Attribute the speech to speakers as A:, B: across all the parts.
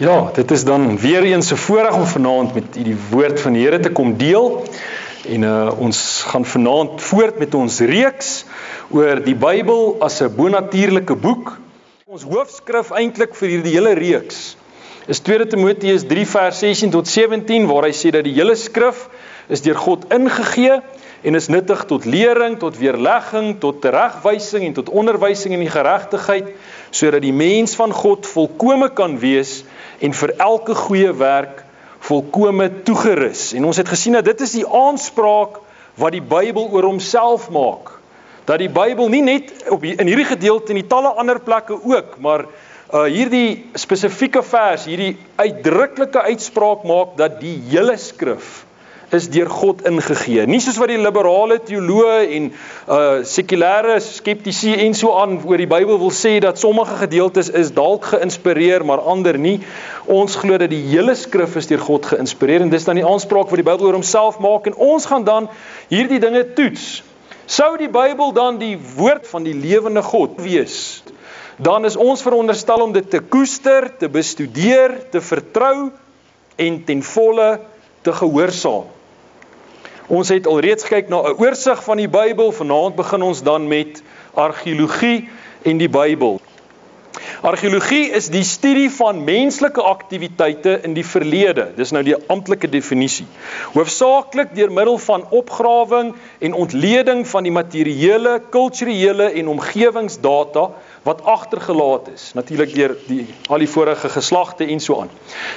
A: Ja, dit is dan weer eens 'n voorreg om vanaand met u die woord van die Here te kom deel. En ons gaan vanaand voort met ons reeks oor die Bybel as 'n bonatuurlike boek. Ons hoofskrif eintlik vir hierdie hele reeks is 2 Timoteus 3 vers 16 tot 17 waar hy sê dat die hele skrif is deur God ingegee en is nuttig tot lering, tot weerlegging, tot teregwysing en tot onderwysing in die geregtigheid, sodat die mens van God volkome kan wees en vir elke goeie werk volkome toegerus. En ons het gesien dat dit is die aanspraak wat die Bybel oor homself maak. Dat die Bybel nie net in hierdie gedeelte en die talle ander plekke ook, maar hierdie spesifieke vers, hierdie uitdruklike uitspraak maak dat die hele skrif is deur God ingegee. Nie soos wat die liberale teoloë en sekulêre skeptici en so aan oor die Bybel wil sê dat sommige gedeeltes is dalk geïnspireer, maar ander nie. Ons glo dat die hele skrif is deur God geïnspireer en dis dan die aanspraak wat die Bybel oor homself maak en ons gaan dan hierdie dinge toets. Sou die Bybel dan die woord van die lewende God wees, dan is ons veronderstel om dit te koester, te bestudeer, te vertrou en ten volle te gehoorsaam. Ons het alreeds gekyk na 'n oorsig van die Bybel, vanaand begin ons dan met argeologie en die Bybel. Argeologie is die studie van menslike aktiwiteite in die verlede, dis nou die amptelike definisie. Hoofsaaklik deur middel van opgrawing en ontleding van die materiële, kulturele en omgewingsdata wat agtergelaat is, natuurlik deur al die vorige geslagte en so aan.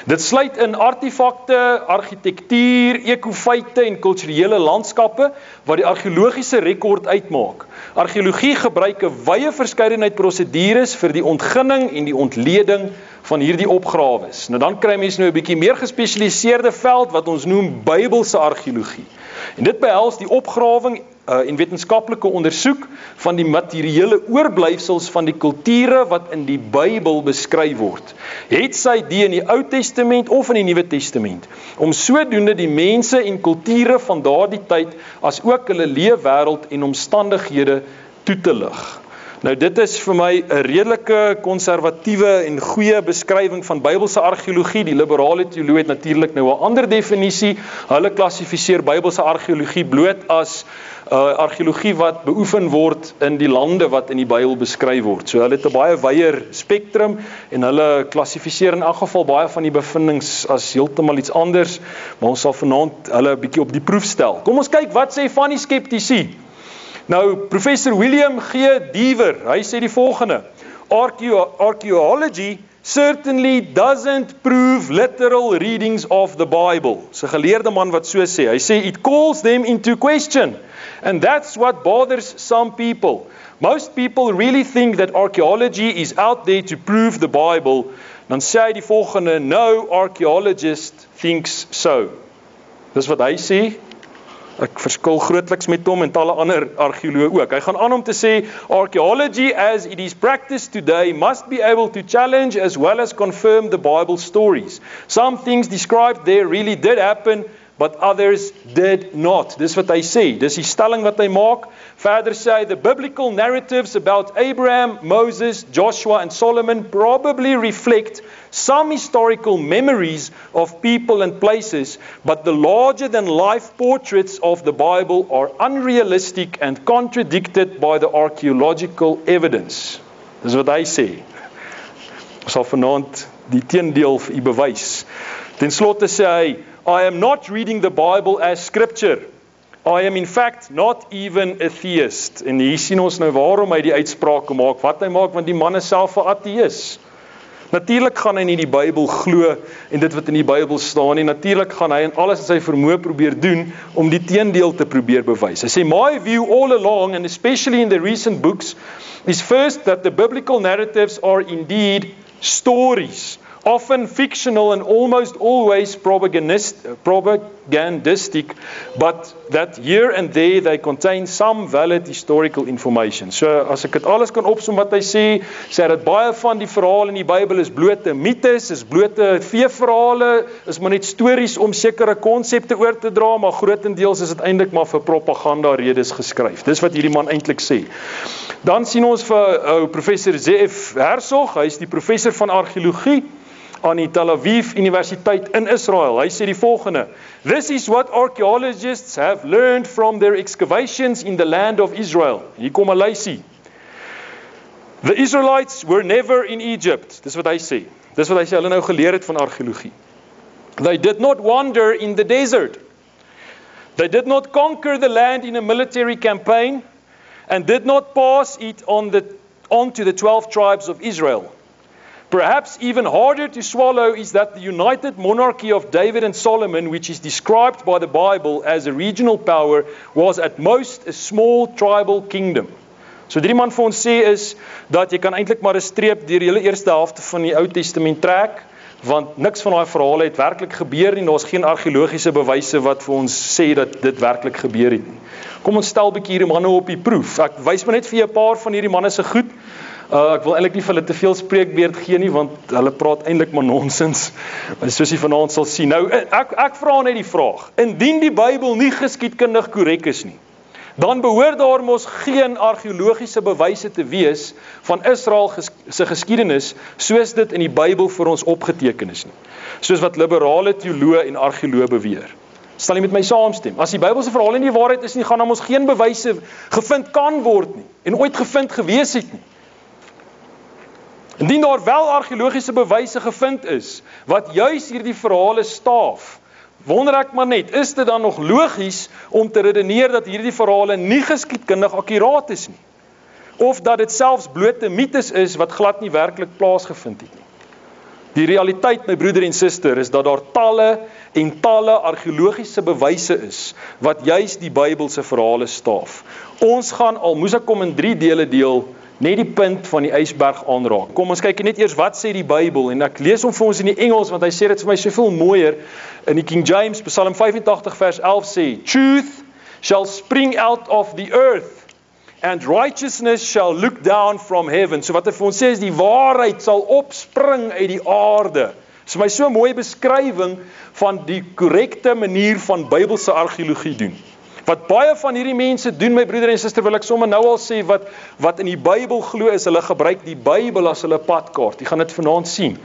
A: Dit sluit in artefakte, argitektuur, ekofeite en kulturele landskappe wat die argeologiese rekord uitmaak. Argeologie gebruik 'n wye verskeidenheid prosedures vir die ontginning en die ontleding van hierdie opgrawes. Nou dan kry mens nou 'n bietjie meer gespesialiseerde veld wat ons noem Bybelse argeologie. En dit behels die opgrawing en wetenskaplike ondersoek van die materiële oorblyfsels van die kulture wat in die Bybel beskryf word. Het sy die in die Ou Testament of in die Nuwe Testament, om sodoende die mense en kulture van daardie tyd as ook hulle leefwêreld en omstandighede toe te lig. Nou dit is vir my 'n redelike konservatiewe en goeie beskrywing van Bybelse argeologie. Die liberale teoloë het natuurlik nou 'n ander definisie. Hulle klassifiseer Bybelse argeologie bloot as argeologie wat beoefen word in die lande wat in die Bybel beskryf word. So hulle het 'n baie wyeer spektrum en hulle klassifiseer in elk geval baie van die bevindings as heeltemal iets anders, maar ons sal vanaand hulle 'n bietjie op die proef stel. Kom ons kyk wat sê van die skeptici. Nou, professor William G. Dever, hy sê die volgende: Archaeology certainly doesn't prove literal readings of the Bible. Dis 'n geleerde man wat so sê. Hy sê it calls them into question. And that's what bothers some people. Most people really think that archaeology is out there to prove the Bible. Dan sê hy die volgende: no archaeologist thinks so. Dis wat hy sê. Ek verskil grootliks met hom en talle ander argeoloë ook. Hy gaan aan om te sê, archaeology as it is practiced today must be able to challenge as well as confirm the Bible stories. Some things described there really did happen, but others did not. Dis wat hy sê, dis die stelling wat hy maak. Verder sê hy, the biblical narratives about Abraham, Moses, Joshua and Solomon probably reflect some historical memories of people and places, but the larger-than-life portraits of the Bible are unrealistic and contradicted by the archaeological evidence. Dis wat hy sê. Ons sal vanaand die teendeel vir u bewys. Ten slotte sê hy, I am not reading the Bible as scripture. I am in fact not even a theist. En hier sien ons nou waarom hy die uitsprake maak, wat hy maak, want die man is self 'n ateïs. Natuurlik gaan hy nie die Bybel glo en dit wat in die Bybel staan nie. Natuurlik gaan hy en alles in sy vermoë probeer doen om die teendeel te probeer bewys. Hy sê, my view all along, and especially in the recent books, is first that the biblical narratives are indeed stories, often fictional and almost always propagandistic, but that here and there they contain some valid historical information. So as ek dit alles kan opsom wat hy sê dat baie van die verhale in die Bybel is blote mites, is blote veeverhale, is maar net stories om sekere konsepte oor te dra, maar grootendeels is dit eintlik maar vir propaganda redes geskryf. Dis wat hierdie man eintlik sê. Dan sien ons vir professor Z.F. Herzog, hy is die professor van argeologie. aan die Tel Aviv Universiteit in Israel. Hy sê die volgende: "This is what archaeologists have learned from their excavations in the land of Israel." Hier kom 'n lysie. "The Israelites were never in Egypt." Dis wat hy sê. Dis wat hy sê hulle nou geleer het van argeologie. "They did not wander in the desert. They did not conquer the land in a military campaign and did not pass it on to the 12 tribes of Israel. Perhaps even harder to swallow is that the united monarchy of David and Solomon, which is described by the Bible as a regional power, was at most a small tribal kingdom." So die man vir ons sê is, dat jy kan eintlik maar 'n streep deur die hele eerste helfte van die Ou Testament trek, want niks van daai verhale het werklik gebeur nie, daar's geen argeologiese bewyse wat vir ons sê dat dit werklik gebeur het nie. Kom ons stel 'n bietjie hierdie manne op die proef. Ek wys maar net vir julle 'n paar van hierdie manne se goed. Ek wil eintlik nie vir hulle te veel spreekbeurt gee nie, want hulle praat eintlik maar nonsens, soos jy vanaand sal sien. Nou, ek vra net die vraag, indien die Bybel nie geskiedkundig korrek is nie, dan behoort daar mos geen argeologiese bewyse te wees van Israel se geskiedenis, soos dit in die Bybel vir ons opgeteken is nie. Soos wat liberale teoloë en argeoloë beweer. Sal jy met my saamstem? As die Bybelse verhale nie die waarheid is nie, gaan daar mos geen bewyse gevind kan word nie, en ooit gevind gewees het nie. Indien daar wel argeologiese bewyse gevind is, wat juis hierdie verhale staaf, wonder ek maar net, is dit dan nog logies om te redeneer dat hierdie verhale nie geskiedkundig akkuraat is nie? Of dat dit selfs blote mites is wat glad nie werklik plaasgevind het nie? Die realiteit, my broeder en suster, is dat daar talle en talle argeologiese bewyse is, wat juis die Bybelse verhale staaf. Ons gaan, al moes ek kom in 3 dele deel, net die punt van die ysberg aanraak. Kom ons kyk net eers wat sê die Bybel, en ek lees hom vir ons in die Engels, want hy sê dit vir my soveel mooier. In die King James, Psalm 85 vers 11 sê, "Truth shall spring out of the earth, and righteousness shall look down from heaven." So wat hy vir ons sê is, die waarheid sal opspring uit die aarde. Dis vir my so 'n mooi beskrywing van die korrekte manier van Bybelse argeologie doen. Wat baie van hierdie mense doen, my broeder en suster, wil ek sommer nou al sê, wat in die Bybel glo is, hulle gebruik die Bybel as hulle padkaart. Jy gaan dit vanaand sien.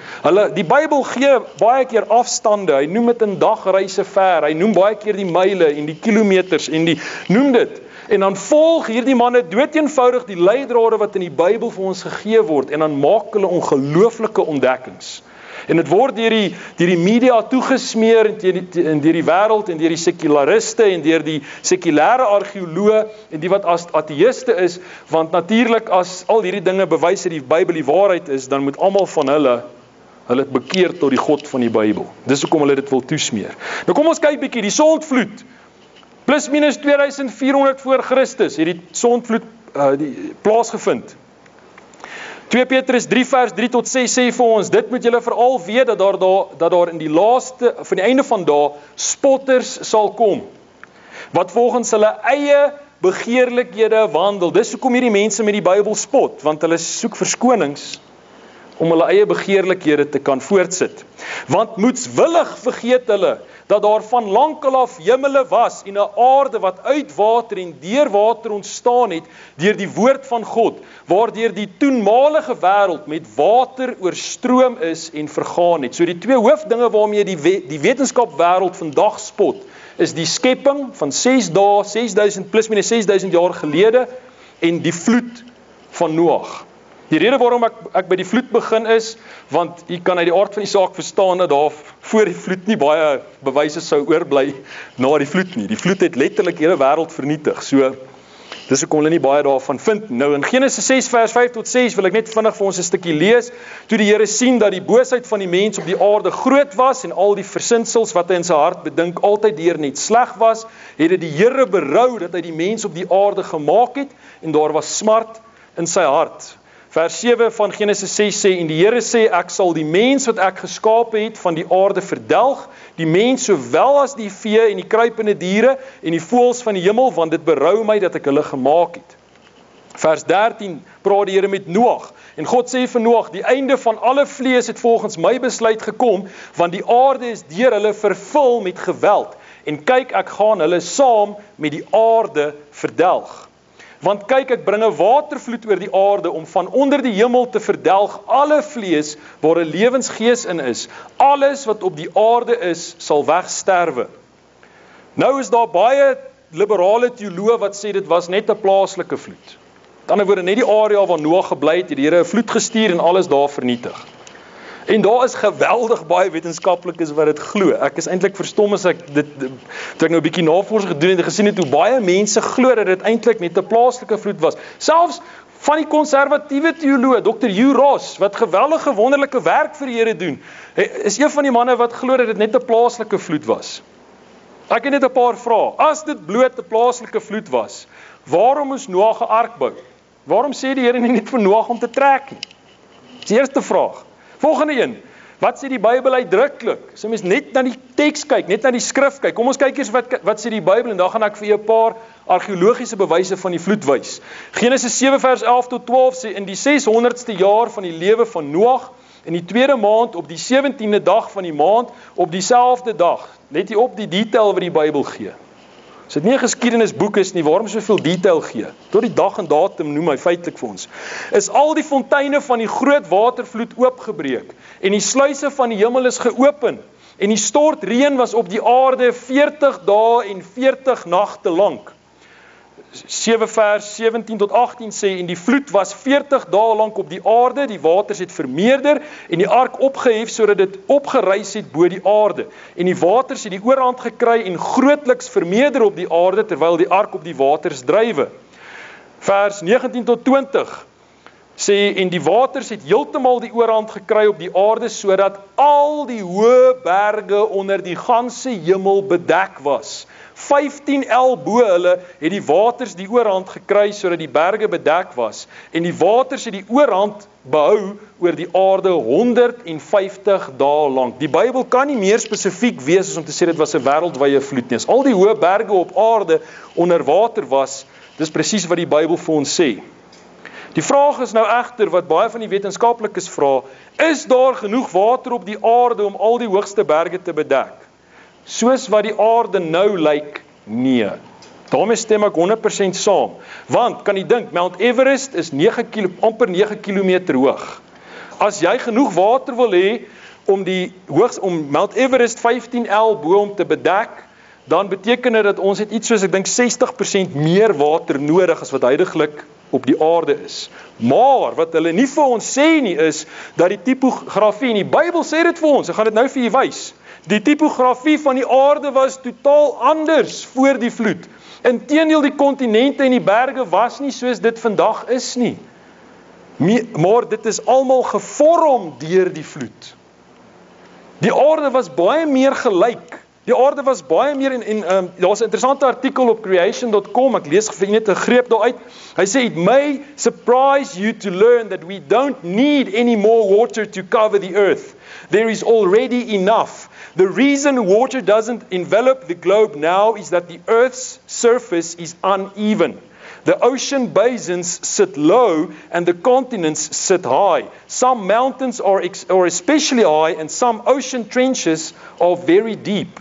A: Die Bybel gee baie keer afstande, hy noem dit in dagreise ver, hy noem baie keer die myle en die kilometers en noem dit. En dan volg hierdie manne doeteenvoudig die leidrade wat in die Bybel vir ons gegee word, en dan maak hulle ongelooflike ontdekkings. En dit word deur die media toegesmeer en deur die wêreld en deur die sekulariste en deur die sekulêre argeoloë en die wat as ateïste is, want natuurlik as al hierdie dinge bewys dat die Bybel die waarheid is, dan moet almal van hulle bekeer tot die God van die Bybel. Dis hoekom hulle dit wil toesmeer. Nou kom ons kyk bietjie, die sondvloed. Plus minus 2400 voor Christus het die sondvloed plaasgevind. 2 Petrus 3 vers 3 tot 6 sê vir ons, dit moet julle veral weet, dat daar in die laaste, van die einde van dae, spotters sal kom, wat volgens hulle eie begeerlikhede wandel. Dis hoekom hierdie mense met die Bybel spot, want hulle soek verskonings om hulle eie begeerlikhede te kan voortsit. Want moetswillig vergeet hulle, dat daar van lankal af hemele was en 'n aarde wat uit water en deur water ontstaan het, deur die woord van God, waardeur die toenmalige wêreld met water oorstroom is en vergaan het. So die 2 hoofdinge waarmee die wetenskapwêreld vandag spot, is die skepping van 6 dae, 6000 plus minus 6000 jaar gelede, en die vloed van Noag. Die rede waarom ek by die vloed begin is, want jy kan uit die aard van die saak verstaan dat daar voor die vloed nie baie bewyse sou oorbly na die vloed nie. Die vloed het letterlik die hele wêreld vernietig. So, dis hoekom hulle nie baie daarvan vind. Nou in Genesis 6 vers 5 tot 6 wil ek net vinnig vir ons 'n stukkie lees. Toe die Here sien dat die boosheid van die mens op die aarde groot was en al die versinsels wat hy in sy hart bedink altyd deur net sleg was, het dit die Here berou dat hy die mens op die aarde gemaak het en daar was smart in sy hart. Vers 7 van Genesis 6 sê, en die Here sê, ek sal die mens wat ek geskape het van die aarde verdelg, die mens sowel as die vee en die kruipende diere en die voëls van die hemel, want dit berou my dat ek hulle gemaak het. Vers 13 praat die Here met Noag, en God sê vir Noag, die einde van alle vlees het volgens my besluit gekom, want die aarde is deur hulle vervul met geweld, en kyk, ek gaan hulle saam met die aarde verdelg. Want kyk, ek bring 'n watervloed oor die aarde om van onder die hemel te verdelg alle vlees waar 'n lewensgees in is. Alles wat op die aarde is, sal wegsterwe. Nou is daar baie liberale teoloë wat sê dit was net 'n plaaslike vloed. Met ander woorde, net die area waar Noag gebly het, die Here 'n vloed gestuur en alles daar vernietig. En daar is geweldig baie wetenskaplikes wat dit glo. Ek is eintlik verstom as ek toe ek nou 'n bietjie navorsing gedoen het en gesien het hoe baie mense glo dat dit eintlik net 'n plaaslike vloed was. Selfs van die konservatiewe teoloog, Dr. Hugh Ross, wat geweldige wonderlike werk vir die Here doen, is een van die manne wat glo dat dit net 'n plaaslike vloed was. Ek het net 'n paar vrae. As dit bloot 'n plaaslike vloed was, waarom moes Noag 'n ark bou? Waarom sê die Here nie net vir Noag om te trek nie? Dis die eerste vraag. Volgende een, wat sê die Bybel uitdruklik? So mens net na die teks kyk, net na die skrif kyk. Kom ons kyk eers wat sê die Bybel en dan gaan ek vir jou 'n paar argeologiese bewyse van die vloed wys. Genesis 7 vers 11 tot 12 sê in die 600ste jaar van die lewe van Noag, in die tweede maand op die 17de dag van die maand op dieselfde dag. Let jy op die detail wat die Bybel gee. As dit nie 'n geskiedenisboek is nie, waarom soveel detail gee? Tot die dag en datum noem hy feitelik vir ons. Is al die fonteine van die groot watervloed oopgebreek en die sluise van die hemel is geopen en die stortreën was op die aarde 40 dae en 40 nagte lank. 7 vers 17 tot 18 sê, en die vloed was 40 dae lank op die aarde, die waters het vermeerder, en die ark opgehef, sodat dit opgereis het bo die aarde. En die waters het die oorhand gekry, en grootliks vermeerder op die aarde, terwyl die ark op die waters drywe. Vers 19 tot 20 sê, en die waters het heeltemal die oorhand gekry op die aarde, sodat al die hoë berge onder die ganse hemel bedek was. 15 el bo hulle het die waters die oorhand gekry sodat die berge bedek was en die waters het die oorhand behou oor die aarde 150 dae lank. Die Bybel kan nie meer spesifiek wees as om te sê dit was 'n wêreldwye vloed nie. As al die hoë berge op aarde onder water was, dis presies wat die Bybel vir ons sê. Die vraag is nou egter wat baie van die wetenskaplikes vra, is daar genoeg water op die aarde om al die hoogste berge te bedek? Soos wat die aarde nou lyk, nee. Daarmee stem ek 100% saam. Want, kan jy dink, Mount Everest is amper 9 kilometer hoog. As jy genoeg water wil hê om Mount Everest 15 el bo om te bedek, dan beteken dit dat ons het iets soos, ek dink 60% meer water nodig as wat huidiglik op die aarde is. Maar, wat hulle nie vir ons sê nie is, dat die topografie, en die Bybel sê dit vir ons, ek gaan dit nou vir julle wys, die topografie van die aarde was totaal anders voor die vloed. Inteendeel, die kontinente en die berge was nie soos dit vandag is nie. Maar dit is almal gevorm deur die vloed. Die aarde was baie meer gelyk. Die aarde was baie meer daar's 'n interessante artikel op creation.com, ek lees vir net 'n greep daaruit. Hy sê, it may surprise you to learn that we don't need any more water to cover the earth. There is already enough. The reason water doesn't envelop the globe now is that the earth's surface is uneven. The ocean basins sit low and the continents sit high. Some mountains are especially high and some ocean trenches are very deep.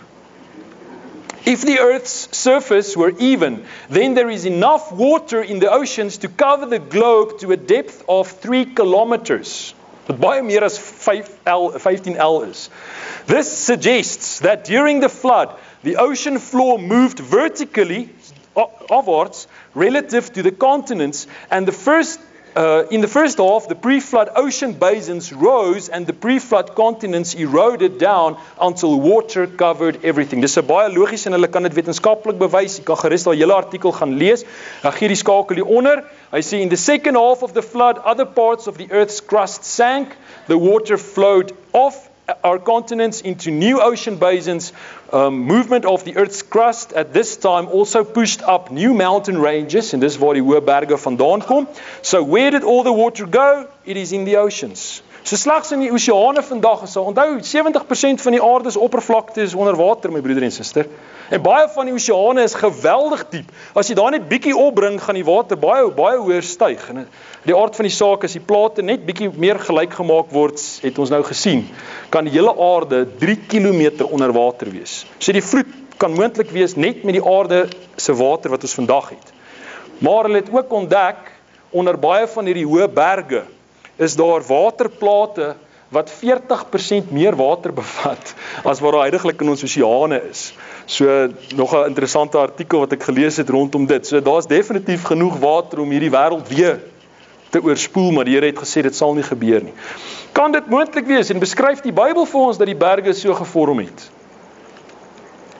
A: If the earth's surface were even, then there is enough water in the oceans to cover the globe to a depth of 3 kilometers. Wat baie meer as 15 el is. This suggests that during the flood, the ocean floor moved vertically upwards relative to the continents, and in the first half, the pre-flood ocean basins rose and the pre-flood continents eroded down until water covered everything. Dis 'n baie logies en hulle kan dit wetenskaplik bewys. Jy kan gerus daai hele artikel gaan lees. Ek gee die skakel hier onder. Hy sê in the second half of the flood, other parts of the earth's crust sank. The water flowed off our continents into new ocean basins. Movement of the earth's crust at this time also pushed up new mountain ranges, and dis waar die hoë berge vandaan kom. So where did all the water go? It is in the oceans. So slegs in die oseane vandag is, onthou 70% van die aarde se oppervlakte is onder water, my broeder en suster. En baie van die oseane is geweldig diep. As jy daar net bietjie opbring, gaan die water baie hoër styg. En die aard van die saak is die plate net bietjie meer gelyk gemaak word, het ons nou gesien, kan die hele aarde 3 kilometer onder water wees. So die vloed kan moontlik wees net met die aarde se water wat ons vandag het. Maar hulle het ook ontdek, onder baie van hierdie hoë berge, is daar waterplate wat 40% meer water bevat, as wat daar huidiglik in ons oseane is. So, nog 'n interessante artikel wat ek gelees het rondom dit. So, daar's definitief genoeg water om hierdie wêreld weer te oorspoel, maar die Here het gesê, dit sal nie gebeur nie. Kan dit moontlik wees, en beskryf die Bybel vir ons, dat die berge so gevorm het?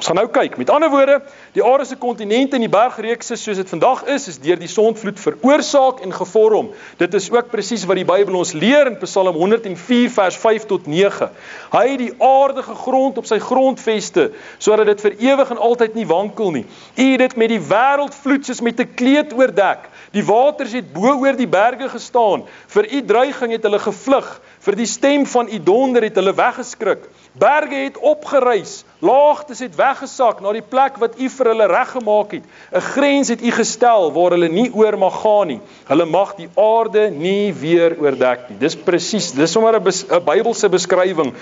A: Ons gaan nou kyk, met ander woorde, die aarde se kontinente en die bergreekse soos dit vandag is deur die sondvloed veroorsaak en gevorm. Dit is ook presies wat die Bybel ons leer in Psalm 104 vers 5 tot 9. Hy het die aarde gegrond op sy grondveste, sodat dit vir ewig en altyd nie wankel nie. U het dit met die wêreldvloed soos met 'n kleed oordek. Die waters het bo oor die berge gestaan. Vir u dreiging het hulle gevlug. Vir die stem van u donder het hulle weggeskrik. Berge het opgereis. Laagtes het weggesak na die plek wat u vir hulle reggemaak het. 'n Grens het u gestel waar hulle nie oor mag gaan nie. Hulle mag die aarde nie weer oordek nie. Dis presies, dis sommer 'n Bybelse beskrywing,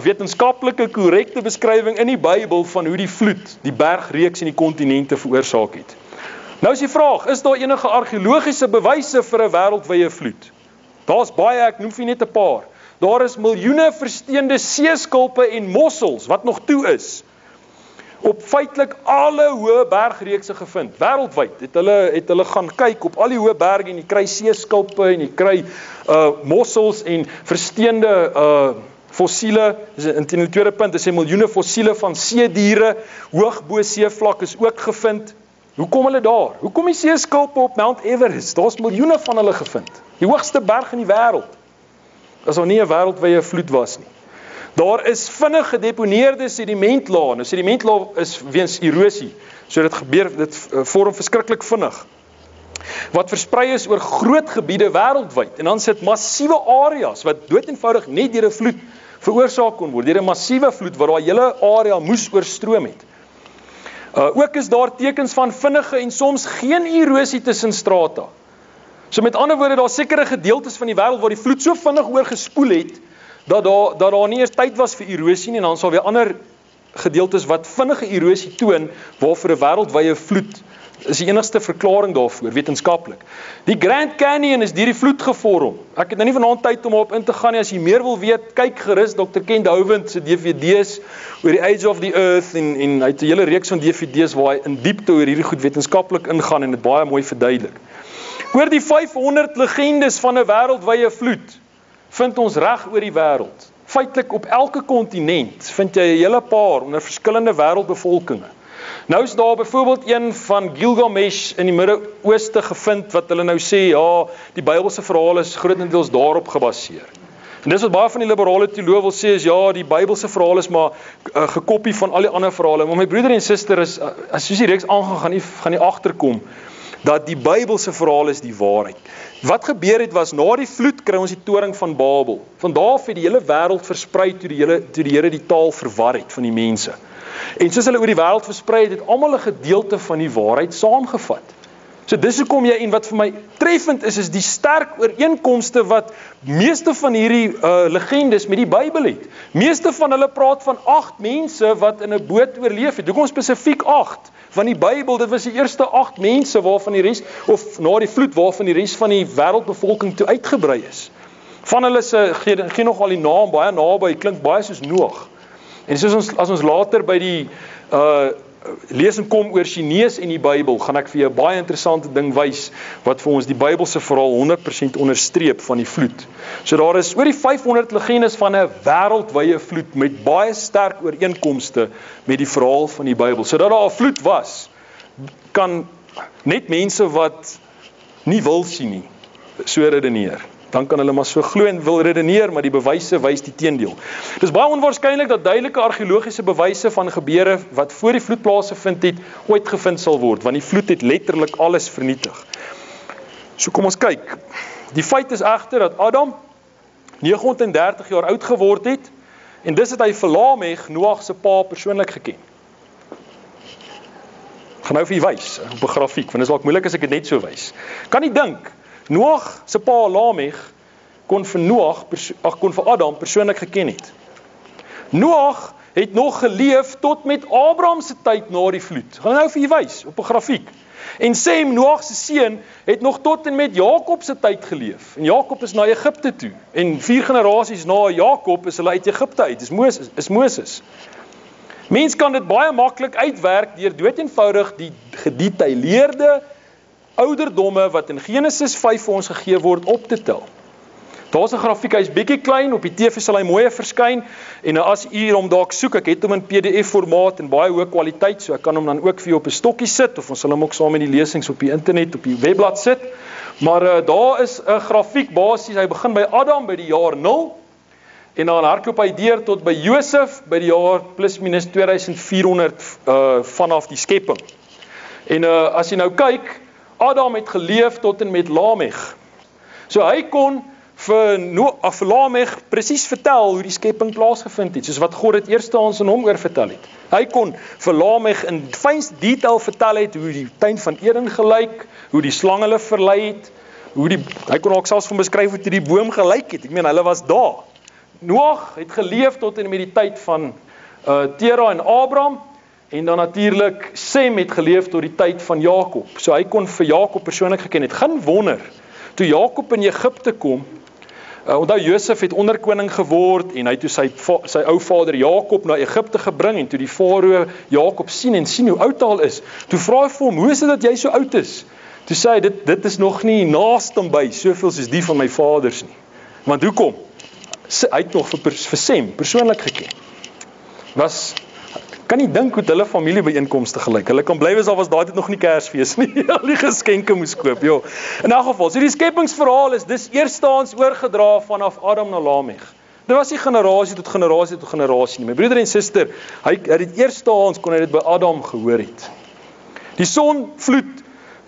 A: wetenskaplike korrekte beskrywing in die Bybel van hoe die vloed die bergreeks en die kontinente veroorsaak het. Nou is die vraag, is daar enige argeologiese bewyse vir 'n wêreldwye vloed? Daar's baie, ek noem vir net 'n paar. Daar is miljoene versteende seeskulpe en mossels wat nog toe is. Op feitelik alle hoë bergreekse gevind, wêreldwyd. Het hulle gaan kyk op al die hoë berge en jy kry seeskulpe en jy kry mossels en versteende fossiele. In die tweede punt is miljoene fossiele van seediere, hoog bo seevlak is ook gevind. Hoe kom hulle daar? Hoe kom die seeskulpe op Mount Everest? Daar's miljoene van hulle gevind. Die hoogste berg in die wêreld. As daar nie 'n wêreldwye vloed was nie. Daar is vinnig gedeponeerde sedimentlaag. Nou sedimentlaag is weens erosie. So dit gebeur, dit vorm verskriklik vinnig. Wat versprei is oor groot gebiede wêreldwyd. En dan sit massiewe areas wat dood eenvoudig net deur 'n vloed veroorsaak kon word. Deur 'n massiewe vloed wat daai hele area moes oorstroom het. Ook is daar tekens van vinnige en soms geen erosie tussen strata. So met ander woorde, daar sekere gedeeltes van die wêreld waar die vloed so vinnig oorgespoel het, dat daar nie eers tyd was vir erosie nie, en dan sal weer ander gedeeltes wat vinnige erosie toon, waarvoor 'n wêreldwye vloed is die enigste verklaring daarvoor, wetenskaplik. Die Grand Canyon is deur die vloed gevorm. Ek het nou nie vanaand tyd om op in te gaan nie. As jy meer wil weet, kyk gerus Dr. Kent Hovind se DVD's oor die Age of the Earth en hy het 'n hele reeks van DVD's waar hy in diepte oor hierdie goed wetenskaplik ingaan en dit baie mooi verduidelik. Oor die 500 legendes van 'n wêreldwye vloed vind ons reg oor die wêreld. Feitelik op elke kontinent vind jy 'n hele paar onder verskillende wêreldbevolkinge. Nou is daar byvoorbeeld een van Gilgamesh in die Midde-Ooste gevind wat hulle nou sê, ja, die Bybelse verhaal is grootendeels daarop gebaseer. En dis wat baie van die liberale teoloë wil sê is, ja, die Bybelse verhaal is maar 'n gekopie van al die ander verhale. Maar my broeder en suster is, as soos die reeks aangaan, gaan nie agterkom dat die Bybelse verhaal is die waarheid. Wat gebeur het was, na die vloed kry ons die toring van Babel. Van daar af het die hele wêreld versprei toe die Here die taal verwar het van die mense. En soos hulle oor die wêreld versprei het almal 'n gedeelte van die waarheid saamgevat. So dis hoekom jy, en wat vir my treffend is die sterk ooreenkomste wat meeste van hierdie legendes met die Bybel het. Meeste van hulle praat van 8 mense wat in 'n boot oorleef het. Hoekom spesifiek 8? Van die Bybel, dit was die eerste 8 mense waarvan die res, of na die vloed waarvan die res van die wêreldbevolking toe uitgebrei is. Van hulle gee nogal die naam baie naby, klink baie soos Noag. En soos as ons later by die lesing kom oor Chinees en die Bybel, gaan ek vir jou 'n baie interessante ding wys, wat vir ons die Bybelse verhaal 100% onderstreep van die vloed. So daar is oor die 500 legendes van 'n wêreldwye vloed, met baie sterk ooreenkomste met die verhaal van die Bybel. So dat daar 'n vloed was, kan net mense wat nie wil sien nie, so redeneer. Dan kan hulle maar so glo en wil redeneer, maar die bewyse wys die teendeel. Dis baie onwaarskynlik dat duidelike argeologiese bewyse van gebeure wat voor die vloed plaasgevind het, ooit gevind sal word, want die vloed het letterlik alles vernietig. So kom ons kyk. Die feit is egter dat Adam 39 jaar oud geword het, en dis het hy vir Lameg, Noag se pa, persoonlik geken. Ek gaan nou vir u wys op 'n grafiek, want dit is dalk moeilik as ek dit net so wys. Kan nie dink, Noag se pa Lameg kon vir Adam persoonlik geken het. Noag het nog geleef tot met Abraham se tyd na die vloed. Gaan nou vir julle wys op 'n grafiek. En Sem, Noag se seun, het nog tot en met Jakob se tyd geleef. En Jakob is na Egipte toe. En 4 generasies na Jakob is hulle uit Egipte uit. Is Moses. Mens kan dit baie maklik uitwerk deur doeteenvoudig die gedetailleerde ouderdomme wat in Genesis 5 vir ons gegee word op te tel. Daar's 'n grafiek, hy's bietjie klein, op die TV sal hy mooi verskyn, en as u hom dalk soek, ek het hom in PDF formaat en baie hoë kwaliteit, so ek kan hom dan ook vir jou op 'n stokkie sit, of ons sal hom ook saam met die lesings op die internet, op die webblad sit. Maar daar is 'n grafiek basies, hy begin by Adam by die jaar 0, en dan hardloop hy deur tot by Josef by die jaar plus minus 2400 vanaf die skepping. En as jy nou kyk, Adam het geleef tot en met Lamech. So hy kon vir Lamech presies vertel hoe die skepping plaasgevind het, soos wat God dit eerstehands aan hom oor vertel het. Hy kon vir Lamech in fynste detail vertel het hoe die tuin van Eden gelyk, hoe die slang hulle verlei het, hy kon ook selfs van beskryf hoe die boom gelyk het. Ek meen, hulle was daar. Noag het geleef tot en met die tyd van Tera en Abraham, en dan natuurlik Sem het geleef tot die tyd van Jakob. So hy kon vir Jakob persoonlik geken het. Geen wonder, toe Jakob in Egipte kom, onthou Josef het onderkoning geword, en hy het toe sy ou vader Jakob na Egipte gebring, en toe die farao Jakob sien hoe oud hy al is, toe vra hy vir hom, hoe is dit dat jy so oud is? Toe sê hy, dit is nog nie naaste by, soveel soos die van my vaders nie. Want hoekom? Hy het nog vir Sem persoonlik geken. Kan nie dink hoe hulle familiebyeenkomste gelyk. Hulle kan bly wees al was daai dit nog nie Kersfees nie. Al die geskenke moes koop, joh. In 'n geval, so die skepingsverhaal is dis eerstehands oorgedra vanaf Adam na Lamech. Dit was nie generasie tot generasie tot generasie nie. My broeder en suster, hy het dit eerstehands kon hy dit by Adam gehoor het. Die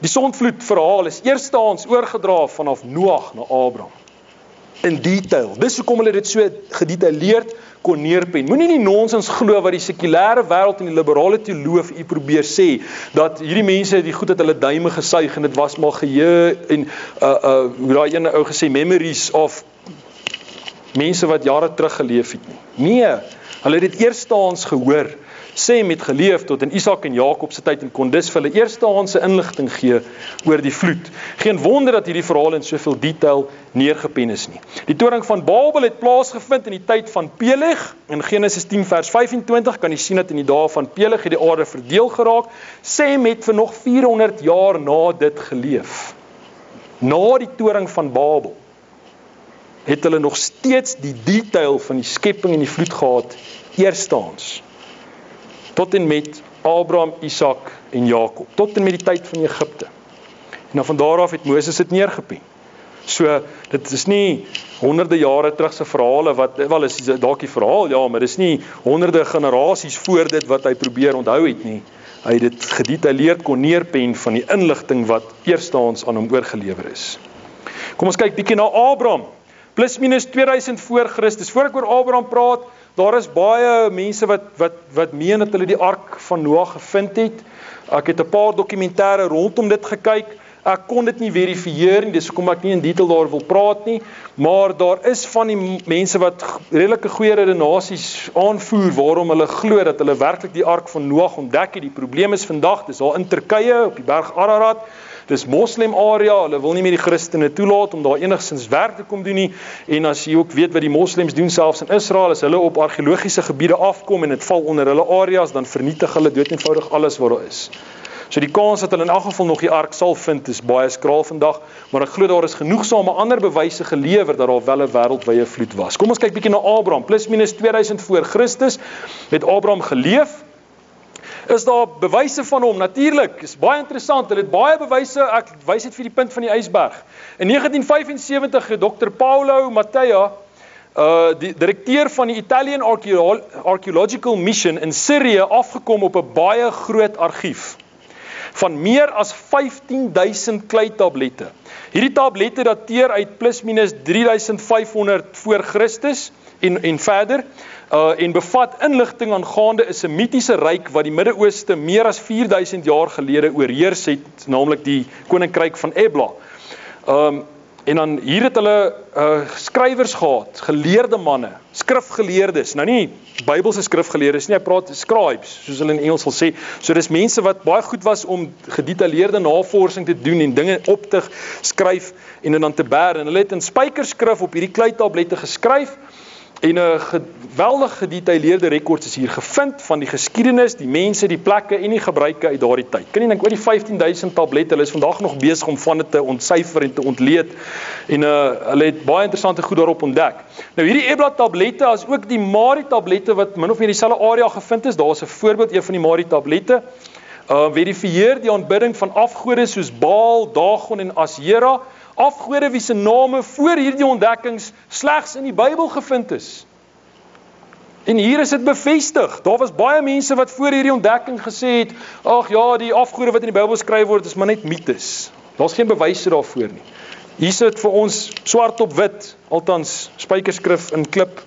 A: sonvloed verhaal is eerstehands oorgedra vanaf Noag na Abraham. In detail. Dis hoekom hulle dit so gedetailleerd kon neerpen. Moenie die nonsens glo wat die sekulêre wêreld en die liberale teoloog vir u probeer sê, dat hierdie mense die goed het hulle duime gesuig en dit was maar geheue en hoe daai ene ou gesê memories of mense wat jare terug geleef het nie. Nee, hulle het dit eerstehands gehoor. Sem het geleef tot in Isak en Jakob se tyd en kon dus vir hulle eerstehandse inligting gee oor die vloed. Geen wonder dat hierdie verhaal in soveel detail neergepen is nie. Die toring van Babel het plaasgevind in die tyd van Peleg. In Genesis 10 vers 25 kan jy sien dat in die dae van Peleg het die aarde verdeel geraak. Sem het vir nog 400 jaar na dit geleef. Na die toring van Babel het hulle nog steeds die detail van die skepping en die vloed gehad eerstehands. Tot en met Abraham, Isak en Jakob. Tot en met die tyd van Egipte. En dan van daar af het Moses dit neergepen. So, dit is nie honderde jare terug se verhale wel is dalk die verhaal, ja, maar dis nie honderde generasies voor dit wat hy probeer onthou het nie. Hy het dit gedetailleerd kon neerpen van die inligting wat eerstehands aan hom oorgelewer is. Kom ons kyk bietjie na Abraham. Plus minus 2000 voor Christus. Voor ek oor Abraham praat, daar is baie mense wat meen dat hulle die ark van Noag gevind het. Ek het 'n paar dokumentêre rondom dit gekyk. Ek kon dit nie verifieer nie, dis hoekom ek nie in detail daar wil praat nie, maar daar is van die mense wat redelike goeie redenasies aanvoer waarom hulle glo dat hulle werklik die ark van Noag ontdek het. Die probleem is vandag, dis daar in Turkye op die berg Ararat. Dis moslem area, hulle wil nie meer die Christene toelaat om daar enigstens werk te kom doen nie. En as jy ook weet wat die moslems doen selfs in Israel, as hulle op argeologiese gebiede afkom en dit val onder hulle areas, dan vernietig hulle doeteenvoudig alles wat daar is. So die kans dat hulle in elk geval nog die ark sal vind is baie skraal vandag, maar ek glo daar is genoegsame ander bewyse gelewer dat daar wel 'n wêreldwye vloed was. Kom ons kyk bietjie na Abraham. Plus minus 2000 voor Christus het Abraham geleef. Is daar bewyse van hom? Natuurlik, is baie interessant. Hulle het baie bewyse, ek wys dit vir die punt van die ysberg. In 1975 het Dr. Paolo Mattia, die direkteur van die Italian Archaeological Mission in Sirië, afgekom op 'n baie groot argief van meer as 15.000 kleitablette. Hierdie tablette dateer uit plus minus 3500 voor Christus en verder, en bevat inligting aangaande 'n semitiese ryk wat die Midde-Ooste meer as 4000 jaar gelede oorheers het, naamlik die koninkryk van Ebla. En dan hier het hulle skrywers gehad, geleerde manne, skrifgeleerdes. Nou nie Bybelse skrifgeleerdes nie, hy praat scribes, soos hulle in Engels sal sê. So dis mense wat baie goed was om gedetailleerde navorsing te doen en dinge op te skryf en dan te berg. En hulle het in spykerskrif op hierdie kleitablette geskryf. En 'n geweldig gedetailleerde rekords is hier gevind van die geskiedenis, die mense, die plekke en die gebruike uit daardie tyd. Kan jy dink oor die 15.000 tablette, hulle is vandag nog besig om van dit te ontsyfer en te ontleed. En hulle het baie interessante goed daarop ontdek. Nou hierdie Ebla tablette as ook die Mari tablette wat min of meer dieselfde area gevind is. Daar's 'n voorbeeld een van die Mari tablette. Verifieer die aanbidding van afgode soos Baal, Dagon en Asera. Afgode wie se name voor hierdie ontdekkings slegs in die Bybel gevind is. En hier is dit bevestig. Daar was baie mense wat voor hierdie ontdekking gesê het, ag ja, die afgode wat in die Bybel geskryf word is maar net mites. Daar's geen bewyse daarvoor nie. Hier sit vir ons swart op wit, althans spykerskrif in klip,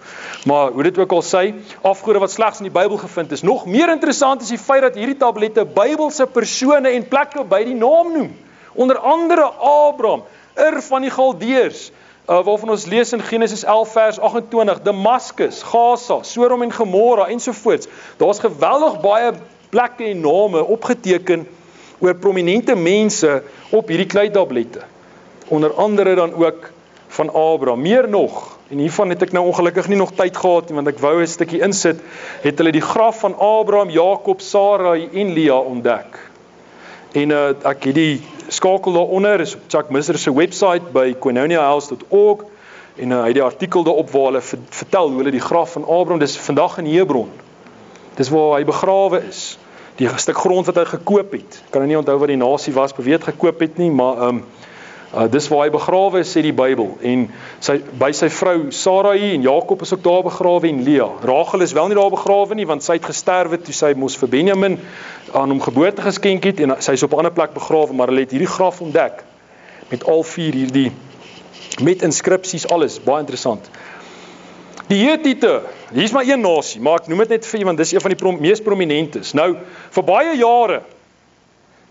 A: maar hoe dit ook al sê, afgode wat slegs in die Bybel gevind is. Nog meer interessant is die feit dat hierdie tablette Bybelse persone en plekke by die naam noem. Onder andere Abraham, van die Galdeërs, waarvan ons lees in Genesis 11 vers 28, Damaskus, Gaza, Sodom en Gomorra ensovoorts. Daar's geweldig baie plekke en name opgeteken oor prominente mense op hierdie kleitablette. Onder andere dan ook van Abraham. Meer nog, en hiervan het ek nou ongelukkig nie nog tyd gehad nie, want ek wou 'n stukkie insit, het hulle die graf van Abraham, Jakob, Sarai en Lea ontdek. En ek het die skakel daaronder, is op Chuck Misser se website by koinoniahouse.org, en hy het die artikel daarop waar hulle vertel hoe hulle die graf van Abraham, dis vandag in Hebron, dis waar hy begrawe is, die stuk grond wat hy gekoop het, ek kan nie onthou wat die nasie was, beweet gekoop het nie, maar dis waar hy begrawe is, sê die Bybel, en by sy vrou Sarai, en Jakob is ook daar begrawe, en Lea. Rachel is wel nie daar begrawe nie, want sy het gesterwe toe sy mos vir Benjamin aan hom geboorte geskenk het, en sy is op 'n ander plek begrawe, maar hulle het hierdie graf ontdek, met al 4 hierdie, met inskripsies, alles, baie interessant. Die Hetiete, hier is maar een nasie, maar ek noem dit net vir want dis een van die mees prominentes. Nou, vir baie jare,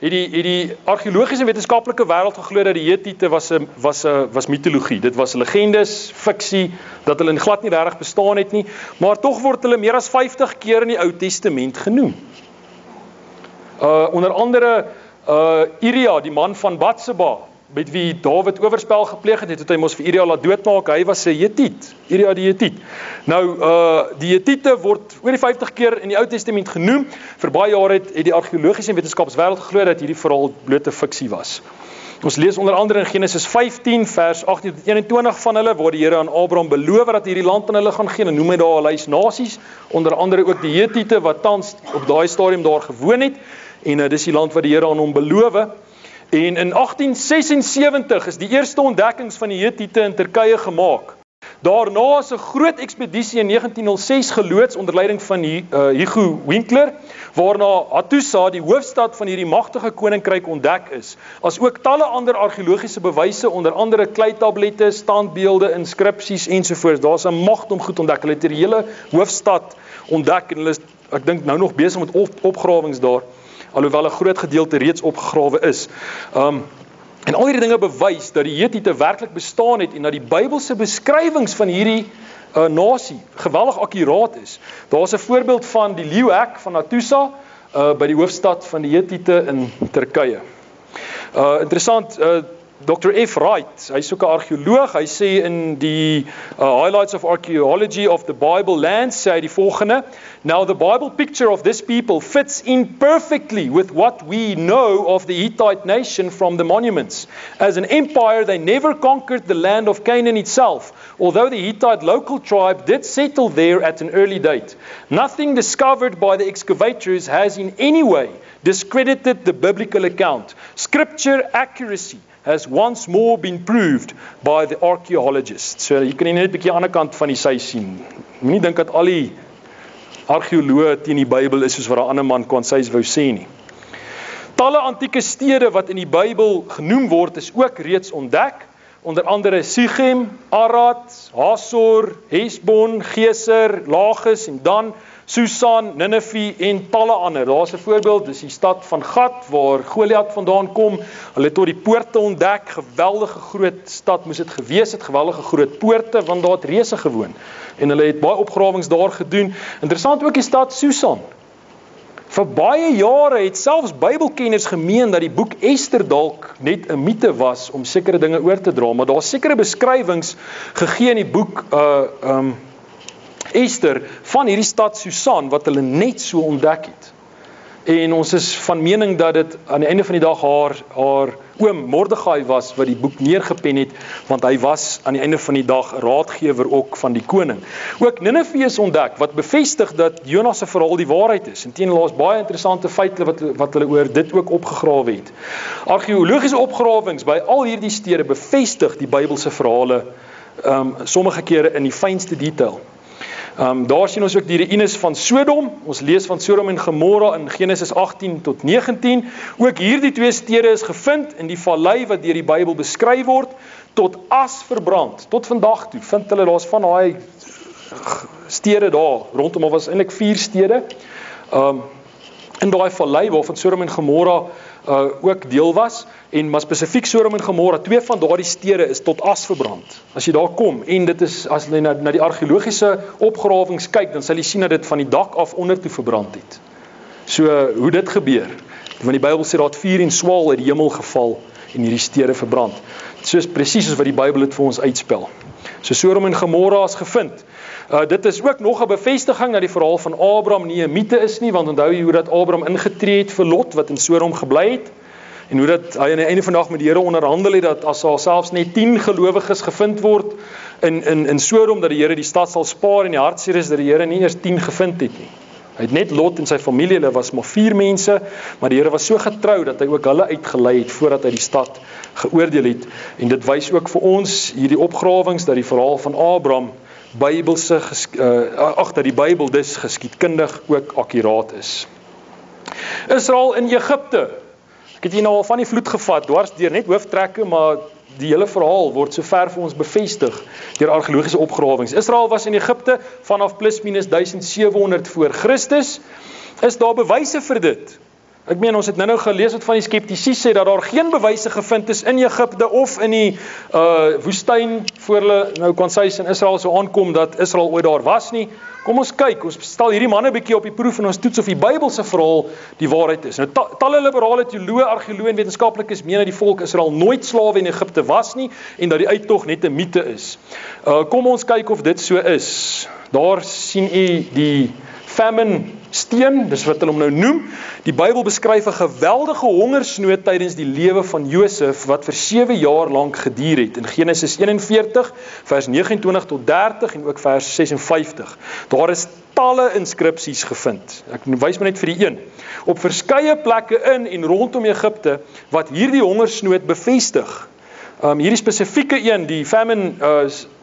A: het die argeologiese en wetenskaplike wêreld geglo dat die Hetiete was mitologie. Dit was legendes, fiksie, dat hulle glad nie regtig bestaan het nie, maar tog word hulle meer as 50 keer in die Ou Testament genoem. Onder andere Uria, die man van Batseba, met wie Dawid oorspel gepleeg het, het hy mos vir Uria laat doodmaak, hy was 'n Hetiet, Uria die Hetiet. Nou, die Hetiete word oor die 50 keer in die Ou Testament genoem. Vir baie jare het die argeologiese en wetenskapswêreld geglo dat hierdie verhaal blote fiksie was. Ons lees onder andere in Genesis 15 vers 18 tot 21 van hulle, waar die Here aan Abraham beloof dat hierdie land aan hulle gaan gee, en noem hy daar 'n lys nasies, onder andere ook die Hetiete wat tans op daai stadium daar gewoon het, en dis die land wat die Here aan hom beloof. En in 1876 is die eerste ontdekkings van die Hetiete in Turkye gemaak. Daarna is 'n groot ekspedisie in 1906 geloods onder leiding van Hugo Winkler, waarna Hattusa, die hoofstad van hierdie magtige koninkryk, ontdek is, as ook talle ander argeologiese bewyse, onder andere kleitablette, standbeelde, inskripsies ensovoorts. Daar's 'n magt om goed ontdek. Hulle het die hele hoofstad ontdek, en hulle is, ek dink, nou nog besig met opgrawings daar, alhoewel 'n groot gedeelte reeds opgegrawe is. En al hierdie dinge bewys dat die Hetiete werklik bestaan het, en dat die Bybelse beskrywings van hierdie nasie geweldig akkuraat is. Daar's 'n voorbeeld van die leeuhek van Hattusa by die hoofstad van die Hetiete in Turkye. Interessant, Dr. F. Wright, hy's ook 'n argeoloog, hy sê in die Highlights of Archaeology of the Bible Lands, sê hy die volgende: Now the Bible picture of this people fits in perfectly with what we know of the Hittite nation from the monuments. As an empire, they never conquered the land of Canaan itself, although the Hittite local tribe did settle there at an early date. Nothing discovered by the excavators has in any way discredited the biblical account. Scripture accuracy has once more been proved by the archaeologists. So jy kan net 'n bietjie aan die ander kant van die sy sien. Moenie dink dat al die argeoloë teen die Bybel is soos wat 'n ander man kon sê wou sê nie. Talle antieke stede wat in die Bybel genoem word, is ook reeds ontdek, onder andere Sichem, Arad, Hasor, Hesbon, Geser, Lagos en Dan. Susan, Ninive en talle ander. Daar's 'n voorbeeld, dis die stad van Gat waar Goliat vandaan kom. Hulle het tot die poorte ontdek, geweldige groot stad moes dit gewees het, geweldige groot poorte want daar het reëse gewoon. En hulle het baie opgrawings daar gedoen. Interessant ook die stad Susan. Vir baie jare het selfs Bybelkenners gemeen dat die boek Ester dalk net 'n mite was om sekere dinge oor te dra, maar daar is sekere beskrywings gegee in die boek Ester van hierdie stad Susan wat hulle net so ontdek het. En ons is van mening dat dit aan die einde van die dag haar oom Mordegai was wat die boek neergepen het, want hy was aan die einde van die dag raadgewer ook van die koning. Ook Ninive is ontdek wat bevestig dat Jonas se verhaal die waarheid is. Inteendeel is baie interessante feite wat hulle oor dit ook opgegrawe het. Argeologiese opgrawings by al hierdie stede bevestig die Bybelse verhale sommige kere in die fynste detail. Daar sien ons ook die ruïnes van Sodom. Ons lees van Sodom en Gomorra in Genesis 18 tot 19. Ook hierdie twee stede is gevind in die vallei wat deur die Bybel beskryf word, tot as verbrand. Tot vandag toe vind hulle daar's van daai stede daar rondom, of was eintlik 4 stede. In daai vallei waarvan Sodom en Gomorra ook deel was, en maar spesifiek Sodom en Gomorra, 2 van daardie stede is tot as verbrand. As jy daar kom, en dit is, as jy na die argeologiese opgrawings kyk, dan sal jy sien dat dit van die dak af onder toe verbrand het. So, hoe dit gebeur, want die Bybel sê daar het vuur en swaal uit die hemel geval, en hierdie stede verbrand. Soos presies soos wat die Bybel het vir ons uitspel. So Sodom en Gomorra is gevind. Dit is ook nog 'n bevestiging dat die verhaal van Abraham nie 'n mite is nie, want onthou jy hoe dat Abraham ingetree het vir Lot, wat in Sodom gebly het, en hoe dat hy aan die einde van die dag met die Here onderhandel het, dat as daar selfs net 10 gelowiges gevind word in Sodom, dat die Here die stad sal spaar, en die hartseer is dat die Here nie eers 10 gevind het nie. Hy het net Lot en sy familie, hulle was maar 4 mense, maar die Here was so getrou dat hy ook hulle uitgelei het voordat hy die stad geoordeel het. En dit wys ook vir ons hierdie opgrawings dat die verhaal van Abraham dat die Bybel dus geskiedkundig ook akkuraat is. Israel in Egipte. Ek het hier nou al van die vloed gevat, dwars deur net hooftrekke, maar die hele verhaal word so ver vir ons bevestig deur argeologiese opgrawings. Israel was in Egipte vanaf plus minus 1700 voor Christus. Is daar bewyse vir dit? Ek meen, ons het nou gelees wat van die skeptici sê dat daar geen bewyse gevind is in Egipte of in die woestyn voor hulle nou Kansas in Israel so aankom dat Israel ooit daar was nie. Kom ons kyk, ons stel hierdie manne 'n bietjie op die proef en ons toets of die Bybelse verhaal die waarheid is. Nou talle liberale teoloë, argeoloë en wetenskaplikes meen dat die volk Israel nooit slawe in Egipte was nie en dat die uittog net 'n mite is. Kom ons kyk of dit so is. Daar sien u die famine steen, dis wat hulle hom nou noem. Die Bybel beskryf 'n geweldige hongersnood tydens die lewe van Josef wat vir 7 jaar lank geduur het. In Genesis 41 vers 29 tot 30 en ook vers 56. Daar is talle inskripsies gevind. Ek wys maar net vir die een. Op verskeie plekke in en rondom Egipte wat hierdie hongersnood bevestig. Hierdie spesifieke een, die famine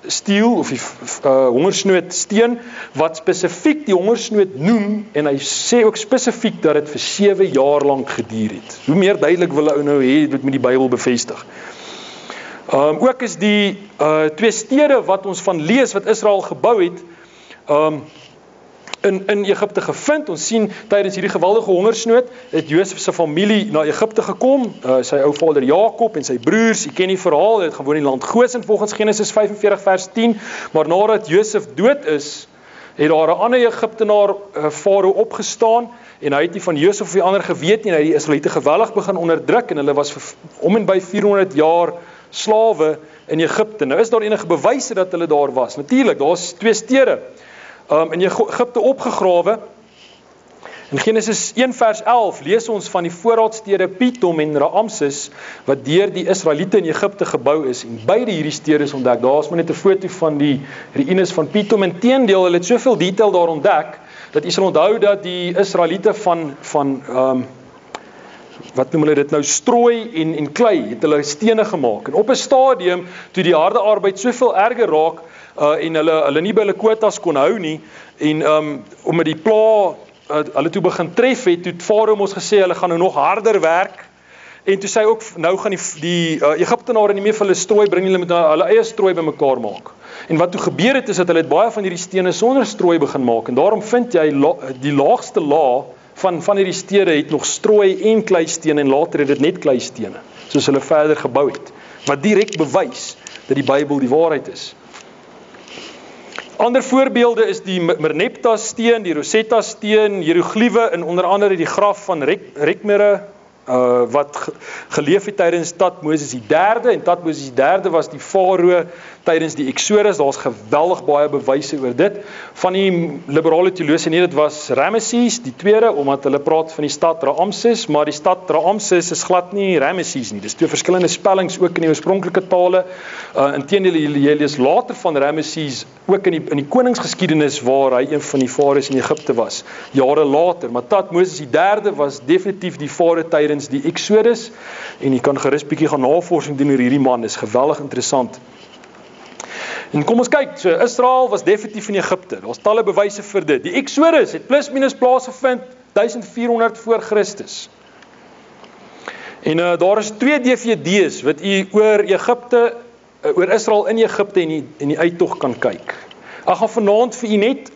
A: steel of die hongersnood steen, wat spesifiek die hongersnood noem, en hy sê ook spesifiek dat dit vir 7 jaar lank geduur het. Hoe meer duidelik wil hy nou hê, dit met die Bybel bevestig. Ook is die 2 stede wat ons van lees, wat Israel gebou het, in Egipte gevind. Ons sien tydens hierdie geweldige hongersnood het Josef se familie na Egipte gekom, sy ou vader Jakob en sy broers, jy ken die verhaal, het gewoon in die land Goshen volgens Genesis 45 vers 10, maar nadat Josef dood is, het daar 'n ander Egiptenaar farao opgestaan, en hy het nie van Josef of die ander geweet nie, en hy het die Israeliete geweldig begin onderdruk, en hulle was om en by 400 jaar slawe in Egipte. Nou is daar enige bewyse dat hulle daar was. Natuurlik, daar's 2 stede in Egipte opgegrawe. In Genesis 1 vers 11 lees ons van die voorraadstede Pithom en Raamses wat deur die Israeliete in Egipte gebou is, en beide hierdie stede is ontdek. Daar is maar net 'n foto van die ruïnes van Pithom. Inteendeel, hulle het soveel detail daar ontdek dat jy sal onthou dat die Israeliete van wat noem hulle dit nou, strooi en klei, het hulle stene gemaak. En op 'n stadium, toe die harde arbeid soveel erger raak, en hulle nie by hulle quotas kon hou nie, en omdat die pla hulle toe begin tref het, toe Farao ons gesê, hulle gaan nou nog harder werk, en toe sê hy ook, nou gaan die Egiptenare nie meer vir hulle strooi bring, hulle moet hulle eie strooi bymekaar maak. En wat toe gebeur het is dat hulle baie van hierdie stene sonder strooi begin maak en daarom vind jy die laagste laag van hierdie stede het nog strooi en kleistene en later het dit net kleistene, soos hulle verder gebou het, wat direk bewys dat die Bybel die waarheid is. Ander voorbeelde is die Merneptah steen, die Rosetta steen, hierogliewe in onder andere die graf van Rekhmere, wat geleef het tydens Thutmoses III, en Thutmoses III was die farao tydens die Exodus. Daar's geweldig baie bewyse oor dit. Van die liberale teoloë sê dit was Ramesses die tweede, omdat hulle praat van die stad Ramses, maar die stad Ramses is glad nie Ramesses nie. Dis twee verskillende spellings ook in die oorspronklike tale. Inteendeel, jy lees later van Ramesses ook in die koningsgeskiedenis waar hy een van die farao's in Egipte was, jare later. Maar Thutmoses III was definitief die farao tydens die Exodus, en jy kan gerus bietjie gaan navorsing doen oor hierdie man, is geweldig interessant. En kom ons kyk, so Israel was definitief in Egipte, daar's talle bewyse vir dit. Die Exodus het plus minus plaasgevind 1400 voor Christus. En daar is 2 DVD's wat u oor Egipte, oor Israel in Egipte en die uittog kan kyk. Ek gaan vanaand vir u net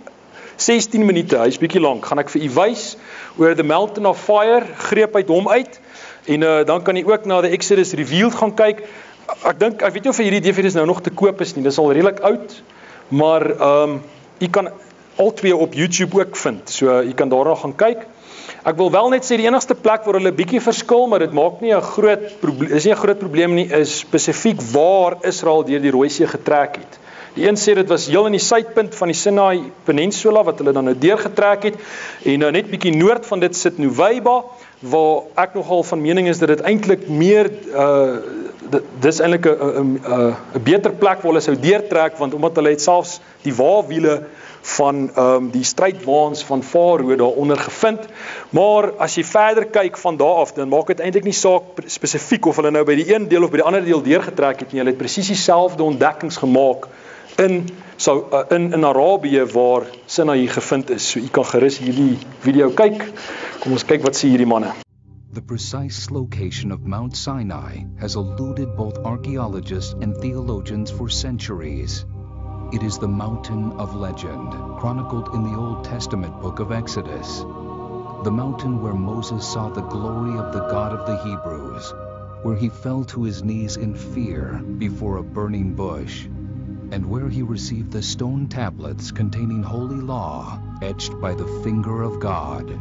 A: 16 minute, hy is bietjie lank, gaan ek vir u wys oor The Mountain of Fire, greep uit hom uit, en dan kan u ook na The Exodus Revealed gaan kyk. Ek weet nie of hierdie DVD's nou nog te koop is nie, dis al redelik oud, maar u kan al twee op YouTube ook vind, so u kan daarna gaan kyk. Ek wil wel net sê, die enigste plek waar hulle bietjie verskil, maar dit maak nie 'n groot probleem, is nie 'n groot probleem nie, is spesifiek waar Israel deur die Rooi See getrek het. Die een sê dit was heel in die suidpunt van die Sinai Peninsula, wat hulle dan nou deurgetrek het, en net bietjie noord van dit sit Nuweiba, waar ek nogal van mening is dat dit eintlik meer, dis eintlik 'n beter plek waar hulle sou deurtrek, want omdat hulle het selfs die waawiele van die strydwaans van Farao daaronder gevind. Maar as jy verder kyk van daar af, dan maak dit eintlik nie saak spesifiek of hulle nou by die een deel of by die ander deel deurgetrek het nie. Hulle het presies dieselfde ontdekkings gemaak in Arabië waar Sinai gevind is. So jy kan gerus hierdie video kyk. Kom ons kyk wat sê hierdie manne.
B: The precise location of Mount Sinai has eluded both archaeologists and theologians for centuries. It is the mountain of legend, chronicled in the Old Testament book of Exodus. The mountain where Moses saw the glory of the God of the Hebrews, where he fell to his knees in fear before a burning bush, and where he received the stone tablets containing holy law etched by the finger of God.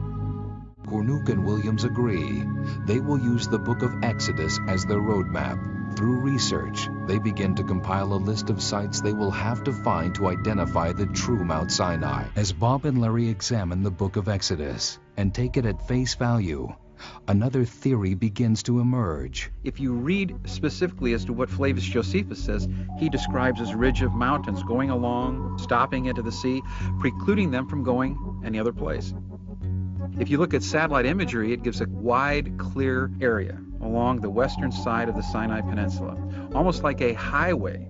B: Cornuke and Williams agree. They will use the book of Exodus as their roadmap. Through research, they begin to compile a list of sites they will have to find to identify the true Mount Sinai. As Bob and Larry examine the book of Exodus and take it at face value, another theory begins to emerge.
C: If you read specifically as to what Flavius Josephus says, he describes as ridge of mountains going along, stopping into the sea, precluding them from going any other place. If you look at satellite imagery, it gives a wide, clear area along the western side of the Sinai Peninsula, almost like a highway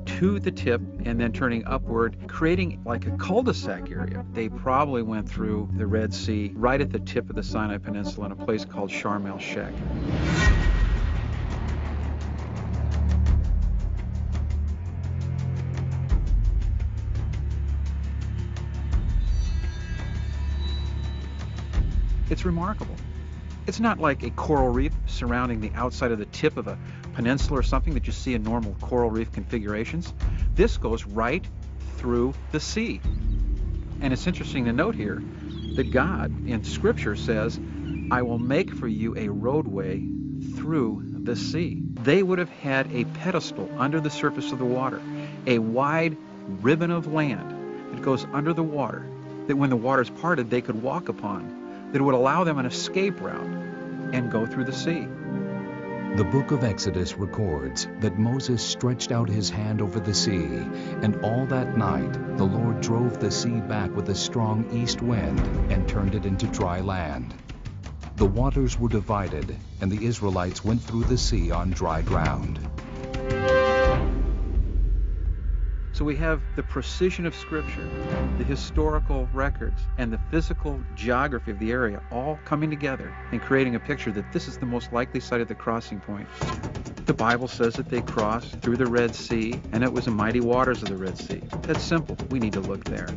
C: to the tip and then turning upward, creating like a cul-de-sac area. They probably went through the Red Sea right at the tip of the Sinai Peninsula in a place called Sharm el-Sheikh. It's remarkable. It's not like a coral reef surrounding the outside of the tip of a peninsula or something that you see in normal coral reef configurations. This goes right through the sea. And it's interesting to note here that God in Scripture says, I will make for you a roadway through the sea. They would have had a pedestal under the surface of the water, a wide ribbon of land that goes under the water, that when the water's parted, they could walk upon, that would allow them an escape route and go through the sea.
B: The book of Exodus records that Moses stretched out his hand over the sea, and all that night the Lord drove the sea back with a strong east wind and turned it into dry land. The waters were divided, and the Israelites went through the sea on dry ground.
C: So we have the precision of Scripture, the historical records, and the physical geography of the area all coming together and creating a picture that this is the most likely site at the crossing point. The Bible says that they crossed through the Red Sea, and it was the mighty waters of the Red Sea. That's simple. We need to look there.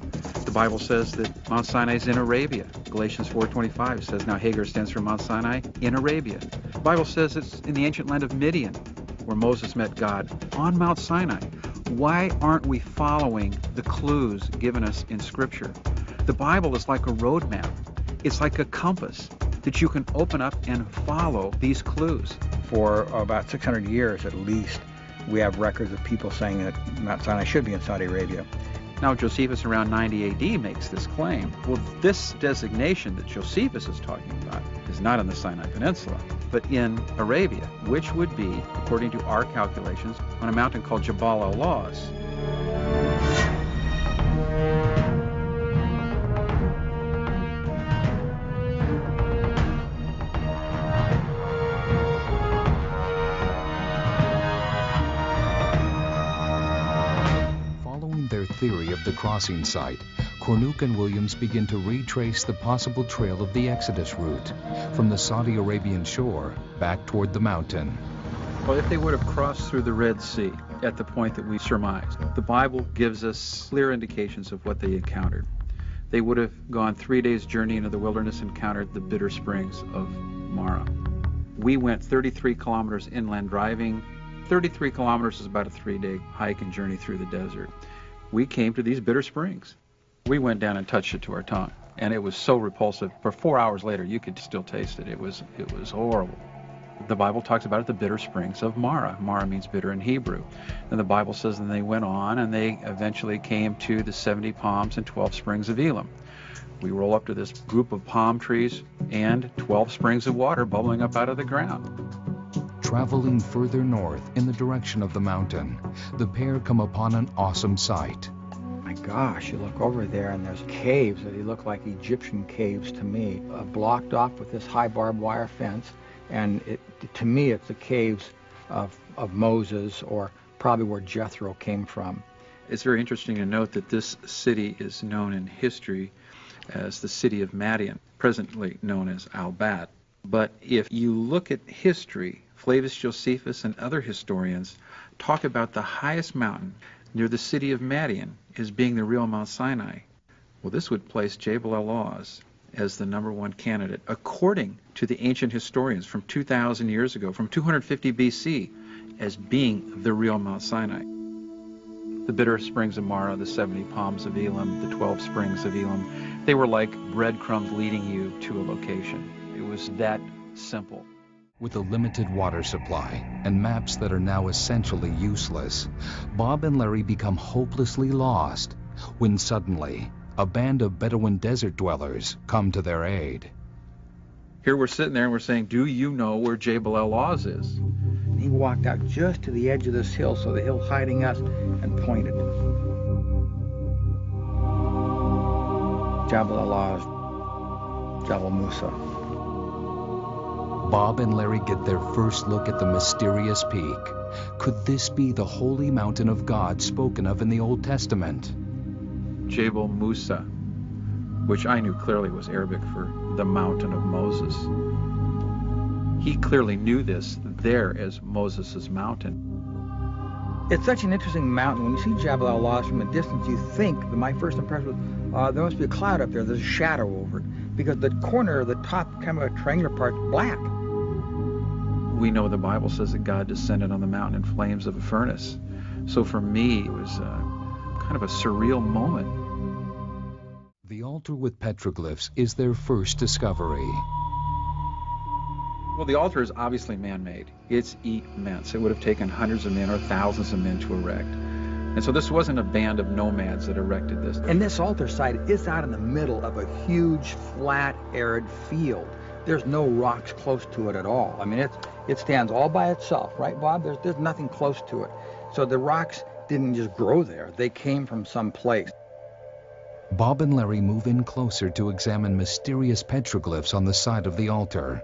C: The Bible says that Mount Sinai is in Arabia. Galatians 4:25 says, now Hagar stands for Mount Sinai in Arabia. The Bible says it's in the ancient land of Midian, where Moses met God on Mount Sinai. Why aren't we following the clues given us in Scripture? The Bible is like a road map. It's like a compass that you can open up and follow these clues.
D: For about 600 years at least, we have records of people saying that Mount Sinai should be in Saudi Arabia.
C: Now, Josephus around 90 AD makes this claim. Well, this designation that Josephus is talking about is not in the Sinai Peninsula, but in Arabia, which would be, according to our calculations, on a mountain called Jabal al-Lawz.
B: Theory of the crossing site, Cornuke and Williams begin to retrace the possible trail of the Exodus route from the Saudi Arabian shore back toward the mountain.
C: Well, if they would have crossed through the Red Sea at the point that we surmised, the Bible gives us clear indications of what they encountered. They would have gone 3 days' journey into the wilderness and encountered the bitter springs of Marah. We went 33 kilometers inland driving. 33 kilometers is about a 3-day hike and journey through the desert. We came to these bitter springs. We went down and touched it to our tongue, and it was so repulsive. For 4 hours later, you could still taste it. It was horrible. The Bible talks about it, the bitter springs of Marah. Marah means bitter in Hebrew. And the Bible says that they went on, and they eventually came to the 70 palms and 12 springs of Elim. We roll up to this group of palm trees and 12 springs of water bubbling up out of the ground.
B: Traveling further north in the direction of the mountain, the pair come upon an awesome sight.
D: My gosh, you look over there and there's caves that look like Egyptian caves to me, blocked off with this high barbed wire fence. And to me, it's the caves of Moses, or probably where Jethro came from.
C: It's very interesting to note that this city is known in history as the city of Madian, presently known as Al-Bat. But if you look at history, Flavius Josephus and other historians talk about the highest mountain near the city of Madian as being the real Mount Sinai. Well, this would place Jabal al-Lawz as the #1 candidate, according to the ancient historians from 2,000 years ago, from 250 BC, as being the real Mount Sinai. The bitter springs of Marah, the 70 palms of Elim, the 12 springs of Elim, they were like breadcrumbs leading you to a location. It was that simple.
B: With a limited water supply and maps that are now essentially useless, Bob and Larry become hopelessly lost when suddenly a band of Bedouin desert dwellers come to their aid.
C: Here we're sitting there and we're saying, do you know where Jabal al-Lawz is?
D: He walked out just to the edge of this hill, so the hill's hiding us, and pointed. Jabal al-Lawz, Jabal Musa.
B: Bob and Larry get their first look at the mysterious peak. Could this be the holy mountain of God spoken of in the Old Testament?
C: Jabal Musa, which I knew clearly was Arabic for the mountain of Moses. He clearly knew this there as Moses' mountain.
D: It's such an interesting mountain. When you see Jabal al-Lawz from a distance, you think, that my first impression was, there must be a cloud up there. There's a shadow over it, because the corner, the top kind of a triangular part, is black.
C: We know the Bible says that God descended on the mountain in flames of a furnace. So for me, it was kind of a surreal moment.
B: The altar with petroglyphs is their first discovery.
C: Well, the altar is obviously man-made. It's immense. It would have taken hundreds of men or thousands of men to erect. And so this wasn't a band of nomads that erected this.
D: And this altar site is out in the middle of a huge, flat, arid field. There's no rocks close to it at all. I mean, it stands all by itself, right, Bob? There's nothing close to it. So the rocks didn't just grow there. They came from some place.
B: Bob and Larry move in closer to examine mysterious petroglyphs on the side of the altar,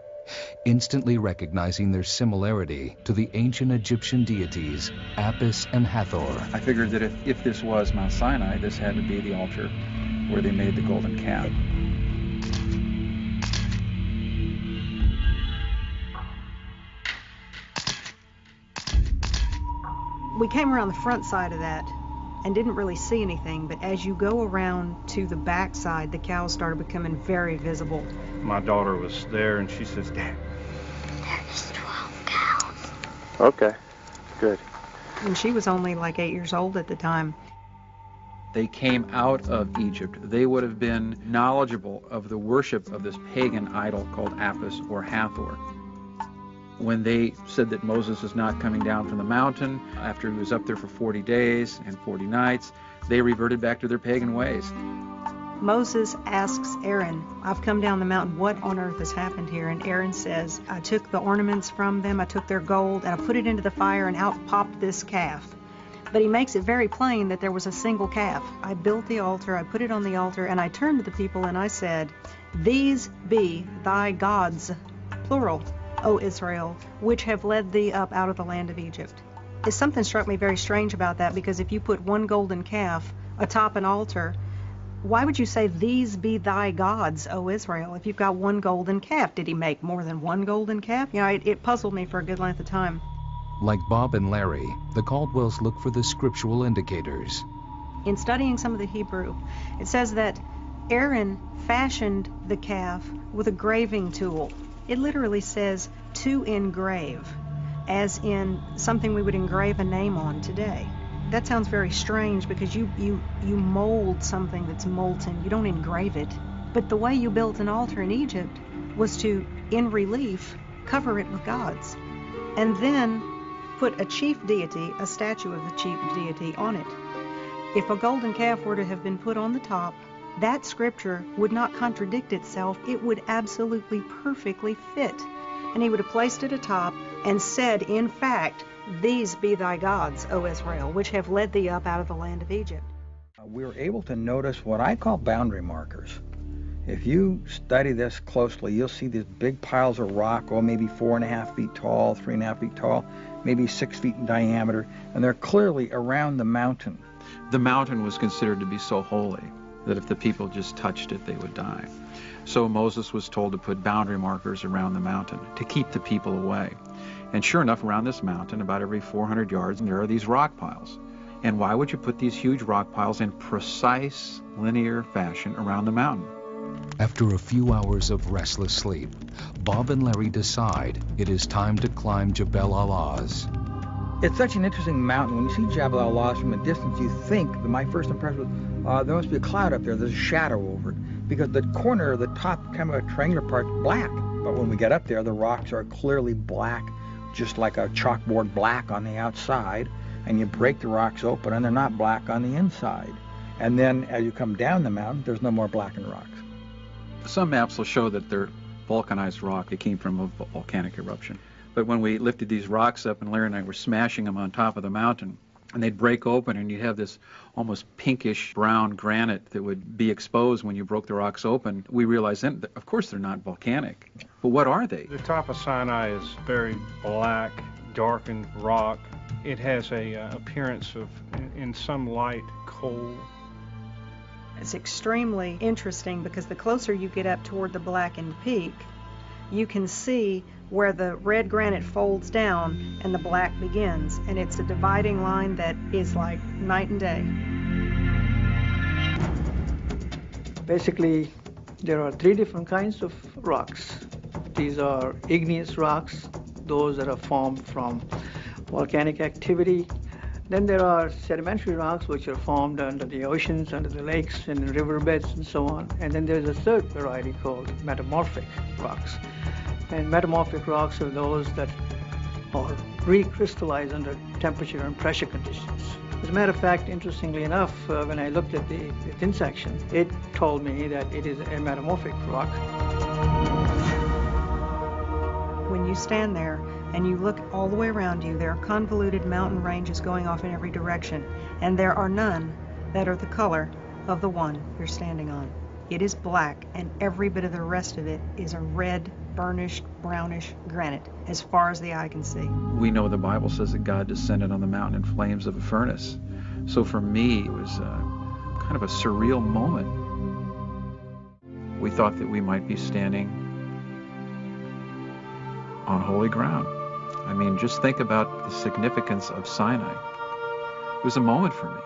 B: instantly recognizing their similarity to the ancient Egyptian deities Apis and Hathor.
C: I figured that if this was Mount Sinai, this had to be the altar where they made the golden calf.
E: We came around the front side of that and didn't really see anything, but as you go around to the back side, the cows started becoming very visible.
F: My daughter was there, and she says, "Dad,
G: there's 12 cows."
A: Okay, good.
E: And she was only like 8 years old at the time.
C: They came out of Egypt. They would have been knowledgeable of the worship of this pagan idol called Apis or Hathor. When they said that Moses is not coming down from the mountain after he was up there for 40 days and 40 nights, they reverted back to their pagan ways.
E: Moses asks Aaron, "I've come down the mountain. What on earth has happened here?" And Aaron says, "I took the ornaments from them, I took their gold, and I put it into the fire, and out popped this calf." But he makes it very plain that there was a single calf. "I built the altar, I put it on the altar, and I turned to the people and I said, 'These be thy gods,' plural, 'O Israel, which have led thee up out of the land of Egypt.'" Something struck me very strange about that, because if you put one golden calf atop an altar, why would you say, "These be thy gods, O Israel," if you've got one golden calf? Did he make more than one golden calf? You know, it puzzled me for a good length of time.
B: Like Bob and Larry, the Caldwells look for the scriptural indicators.
E: In studying some of the Hebrew, it says that Aaron fashioned the calf with a graving tool. It literally says "to engrave," as in something we would engrave a name on today. That sounds very strange, because you mold something that's molten. You don't engrave it. But the way you built an altar in Egypt was to, in relief, cover it with gods, and then put a chief deity, a statue of the chief deity, on it. If a golden calf were to have been put on the top, that scripture would not contradict itself. It would absolutely perfectly fit. And he would have placed it atop and said, in fact, "These be thy gods, O Israel, which have led thee up out of the land of Egypt."
D: We were able to notice what I call boundary markers. If you study this closely, you'll see these big piles of rock, maybe 4.5 feet tall, 3.5 feet tall, maybe 6 feet in diameter, and they're clearly around the mountain.
C: The mountain was considered to be so holy that if the people just touched it, they would die. So Moses was told to put boundary markers around the mountain to keep the people away. And sure enough, around this mountain, about every 400 yards, there are these rock piles. And why would you put these huge rock piles in precise, linear fashion around the mountain?
B: After a few hours of restless sleep, Bob and Larry decide it is time to climb Jebel al-Lawz.
D: It's such an interesting mountain. When you see Jebel al-Lawz from a distance, you think, my first impression was, there must be a cloud up there. There's a shadow over it, because the corner, the top kind of a triangular part's black. But when we get up there, the rocks are clearly black, just like a chalkboard black on the outside. And you break the rocks open, and they're not black on the inside. And then as you come down the mountain, there's no more blackened rocks.
C: Some maps will show that they're vulcanized rock. It came from a volcanic eruption. But when we lifted these rocks up, and Larry and I were smashing them on top of the mountain, and they'd break open, and you'd have this almost pinkish brown granite that would be exposed when you broke the rocks open, we realized then, of course, they're not volcanic. But what are they?
F: The top of Sinai is very black, darkened rock. It has a appearance of, in some light, coal.
E: It's extremely interesting, because the closer you get up toward the blackened peak, you can see where the red granite folds down and the black begins, and it's a dividing line that is like night and day.
H: Basically, there are 3 different kinds of rocks. These are igneous rocks, those that are formed from volcanic activity. Then there are sedimentary rocks, which are formed under the oceans, under the lakes, and in riverbeds, and so on. And then there's a third variety called metamorphic rocks. And metamorphic rocks are those that are recrystallized under temperature and pressure conditions. As a matter of fact, interestingly enough, when I looked at the thin section, it told me that it is a metamorphic rock.
E: When you stand there and you look all the way around you, there are convoluted mountain ranges going off in every direction, and there are none that are the color of the one you're standing on. It is black, and every bit of the rest of it is a red, burnished, brownish granite, as far as the eye can see.
C: We know the Bible says that God descended on the mountain in flames of a furnace. So for me, it was kind of a surreal moment. We thought that we might be standing on holy ground. I mean, just think about the significance of Sinai. It was a moment for me.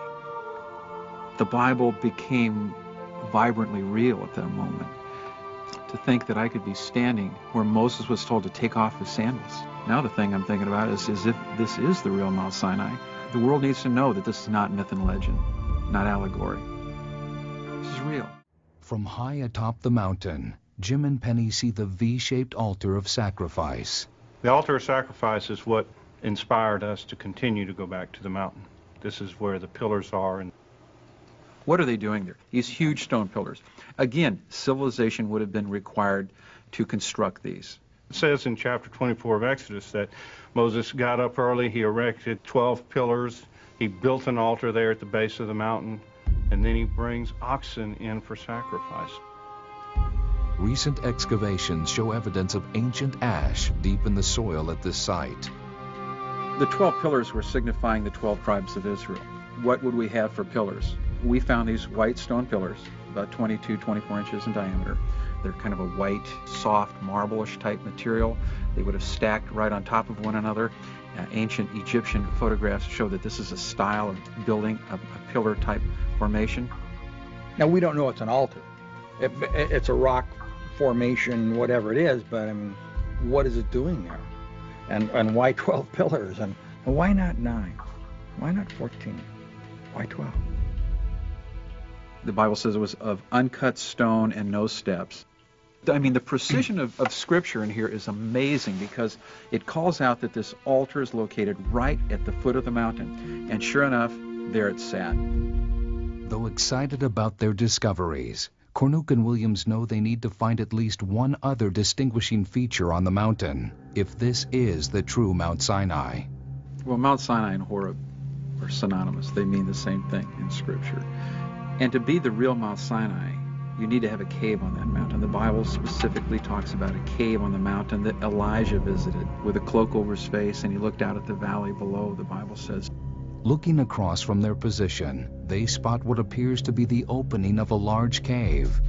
C: The Bible became vibrantly real at that moment. To think that I could be standing where Moses was told to take off his sandals. Now the thing I'm thinking about is if this is the real Mount Sinai, the world needs to know that this is not myth and legend, not allegory. This is real.
B: From high atop the mountain, Jim and Penny see the V-shaped altar of sacrifice.
F: The altar of sacrifice is what inspired us to continue to go back to the mountain. This is where the pillars are. And
C: what are they doing there? These huge stone pillars. Again, civilization would have been required to construct these.
F: It says in chapter 24 of Exodus that Moses got up early, he erected 12 pillars, he built an altar there at the base of the mountain, and then he brings oxen in for sacrifice.
B: Recent excavations show evidence of ancient ash deep in the soil at this site.
C: The 12 pillars were signifying the 12 tribes of Israel. What would we have for pillars? We found these white stone pillars, about 22, 24 inches in diameter. They're kind of a white, soft, marble-ish type material. They would have stacked right on top of one another. Ancient Egyptian photographs show that this is a style of building a pillar-type formation.
D: Now, we don't know it's an altar. It's a rock formation, whatever it is, but I mean, what is it doing there? And why 12 pillars? And why not 9? Why not 14? Why 12?
C: The Bible says it was of uncut stone and no steps. I mean, the precision of Scripture in here is amazing because it calls out that this altar is located right at the foot of the mountain. And sure enough, there it sat.
B: Though excited about their discoveries, Kornuk and Williams know they need to find at least one other distinguishing feature on the mountain, if this is the true Mount Sinai.
C: Well, Mount Sinai and Horeb are synonymous. They mean the same thing in Scripture. And to be the real Mount Sinai, you need to have a cave on that mountain. The Bible specifically talks about a cave on the mountain that Elijah visited with a cloak over his face, and he looked out at the valley below, the Bible says.
B: Looking across from their position, they spot what appears to be the opening of a large cave.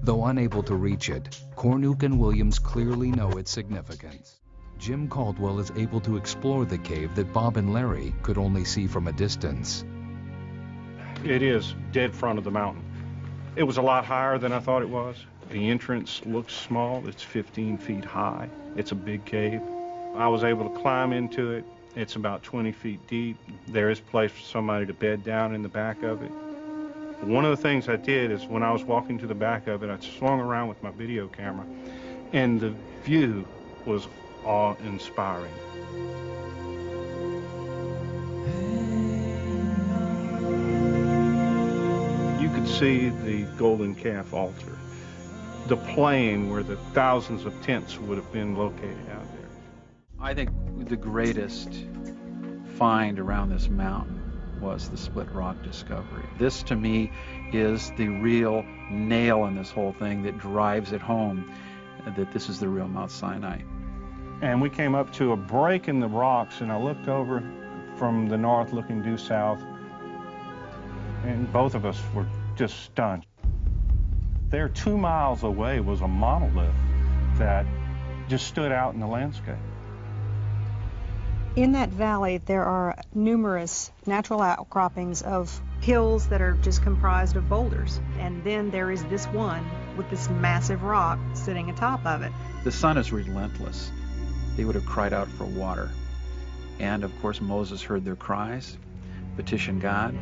B: Though unable to reach it, Kornuk and Williams clearly know its significance. Jim Caldwell is able to explore the cave that Bob and Larry could only see from a distance.
F: It is dead front of the mountain. It was a lot higher than I thought it was. The entrance looks small. It's 15 feet high. It's a big cave. I was able to climb into it. It's about 20 feet deep. There is a place for somebody to bed down in the back of it. One of the things I did is when I was walking to the back of it, I swung around with my video camera, and the view was awe-inspiring. You could see the golden calf altar, the plain where the thousands of tents would have been located out there.
C: I think the greatest find around this mountain was the Split Rock discovery. This, to me, is the real nail in this whole thing that drives it home that this is the real Mount Sinai.
F: And we came up to a break in the rocks, and I looked over from the north looking due south, and both of us were just stunned. There 2 miles away was a monolith that just stood out in the landscape.
E: In that valley, there are numerous natural outcroppings of hills that are just comprised of boulders. And then there is this one with this massive rock sitting atop of it.
C: The sun is relentless. They would have cried out for water. And of course, Moses heard their cries, petitioned God.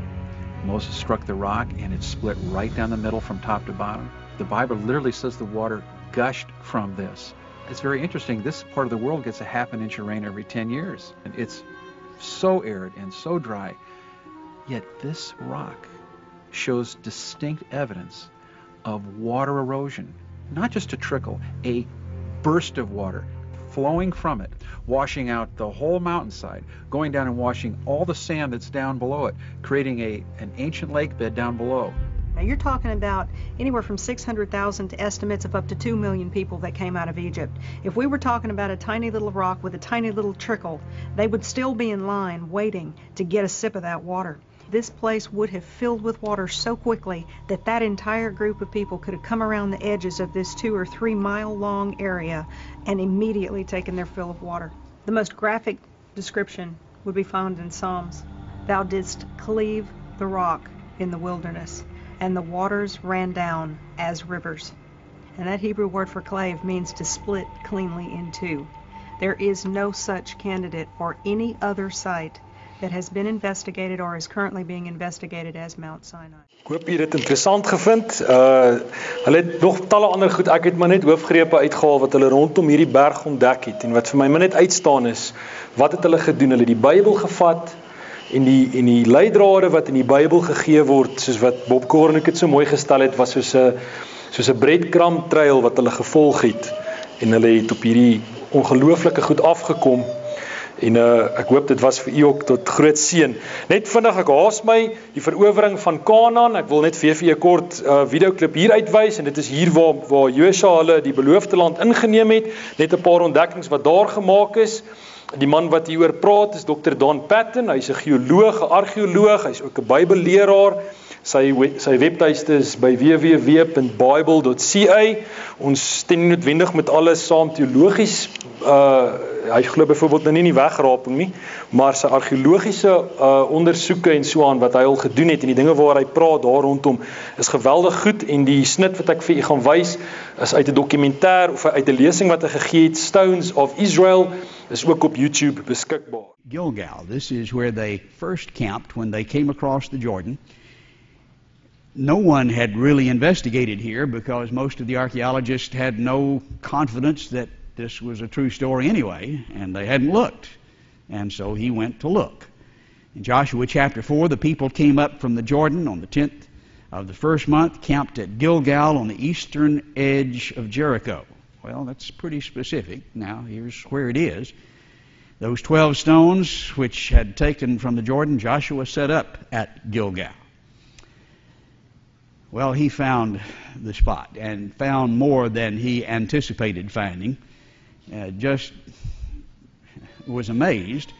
C: Moses struck the rock, and it split right down the middle from top to bottom. The Bible literally says the water gushed from this. It's very interesting. This part of the world gets a half an inch of rain every 10 years. And it's so arid and so dry. Yet this rock shows distinct evidence of water erosion. Not just a trickle, a burst of water flowing from it, washing out the whole mountainside, going down and washing all the sand that's down below it, creating an ancient lake bed down below.
E: Now you're talking about anywhere from 600,000 to estimates of up to 2 million people that came out of Egypt. If we were talking about a tiny little rock with a tiny little trickle, they would still be in line waiting to get a sip of that water. This place would have filled with water so quickly that that entire group of people could have come around the edges of this 2 or 3 mile long area and immediately taken their fill of water. The most graphic description would be found in Psalms. Thou didst cleave the rock in the wilderness, and the waters ran down as rivers. And that Hebrew word for clave means to split cleanly in two. There is no such candidate or any other site that has been investigated or is currently being investigated as Mount Sinai.
A: Ek hoop jy het dit interessant gevind. Hulle het nog talle ander goed. Ek het maar net hoofgrepe uitgehaal wat hulle rondom hierdie berg ontdek het en wat vir my net uitstaan is, wat het hulle gedoen? Hulle het die Bybel gevat en die leidrade wat in die Bybel gegee word, soos wat Bob Cornick het so mooi gestel het, was soos 'n breadcrumb trail wat hulle gevolg het. En hulle het op hierdie ongelooflike goed afgekom. En ek hoop dit was vir u ook tot groot seën. Net vinnig, ek haas my die verowering van Kanaan. Ek wil net vir u 'n kort videoklip hier uitwys en dit is hier waar Josua hulle die beloofde land ingeneem het. Net 'n paar ontdekkings wat daar gemaak is. Die man wat hieroor praat is Dr. Don Patton. Hy's 'n geoloog, 'n argeoloog, hy's ook 'n Bybelleraar. Sy webtuiste is by www.bible.ca. Ons stem nie noodwendig met alles saam teologies. Hy glo byvoorbeeld nou nie in die wegraping nie, maar sy argeologiese ondersoeke en so aan wat hy al gedoen het en die dinge waar hy praat daar rondom is geweldig goed. En die snit wat ek vir u gaan wys is uit 'n dokumentêr of uit 'n lesing wat hy gegee het, Stones of Israel, is ook op YouTube beskikbaar.
I: Gilgal, this is where they first camped when they came across the Jordan. No one had really investigated here because most of the archaeologists had no confidence that this was a true story anyway, and they hadn't looked. And so he went to look. In Joshua chapter 4, the people came up from the Jordan on the 10th of the first month, camped at Gilgal on the eastern edge of Jericho. Well, that's pretty specific. Now, here's where it is. Those 12 stones which had taken from the Jordan, Joshua set up at Gilgal. Well, he found the spot and found more than he anticipated finding. Just was amazed.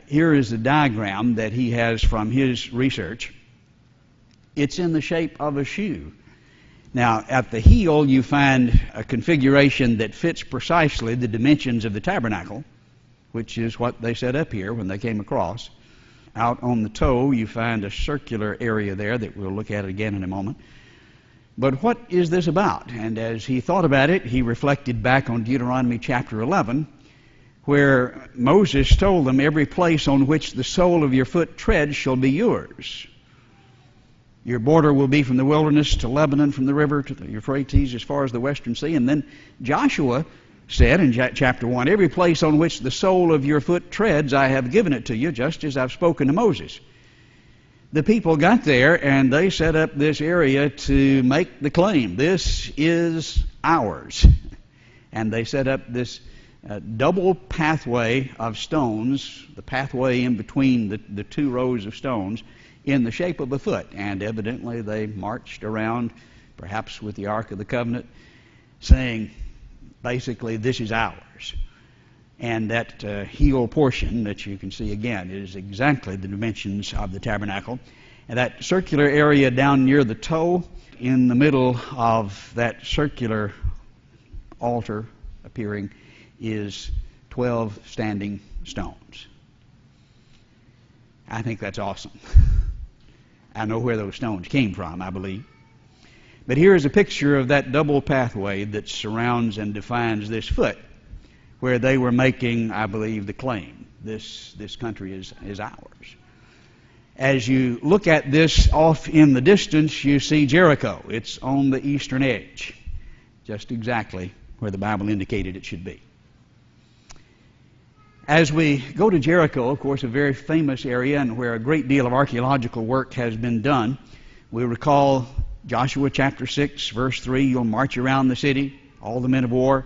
I: Here is the diagram that he has from his research. It's in the shape of a shoe. Now, at the heel, you find a configuration that fits precisely the dimensions of the tabernacle, which is what they set up here when they came across. Out on the toe, you find a circular area there that we'll look at again in a moment. But what is this about? And as he thought about it, he reflected back on Deuteronomy chapter 11, where Moses told them, every place on which the sole of your foot treads shall be yours. Your border will be from the wilderness to Lebanon, from the river to the Euphrates as far as the western sea. And then Joshua said in chapter 1, every place on which the sole of your foot treads, I have given it to you, just as I've spoken to Moses. The people got there and they set up this area to make the claim, this is ours. And they set up this double pathway of stones, the pathway in between the two rows of stones, in the shape of a foot. And evidently they marched around, perhaps with the Ark of the Covenant, saying, basically, this is ours. And that heel portion that you can see again is exactly the dimensions of the tabernacle. And that circular area down near the toe, in the middle of that circular altar appearing, is 12 standing stones. I think that's awesome. I know where those stones came from, I believe. But here is a picture of that double pathway that surrounds and defines this foot, where they were making, I believe, the claim, this country is ours. As you look at this off in the distance, you see Jericho. It's on the eastern edge, just exactly where the Bible indicated it should be. As we go to Jericho, of course, a very famous area and where a great deal of archaeological work has been done, we recall Joshua chapter 6, verse 3, you'll march around the city, all the men of war.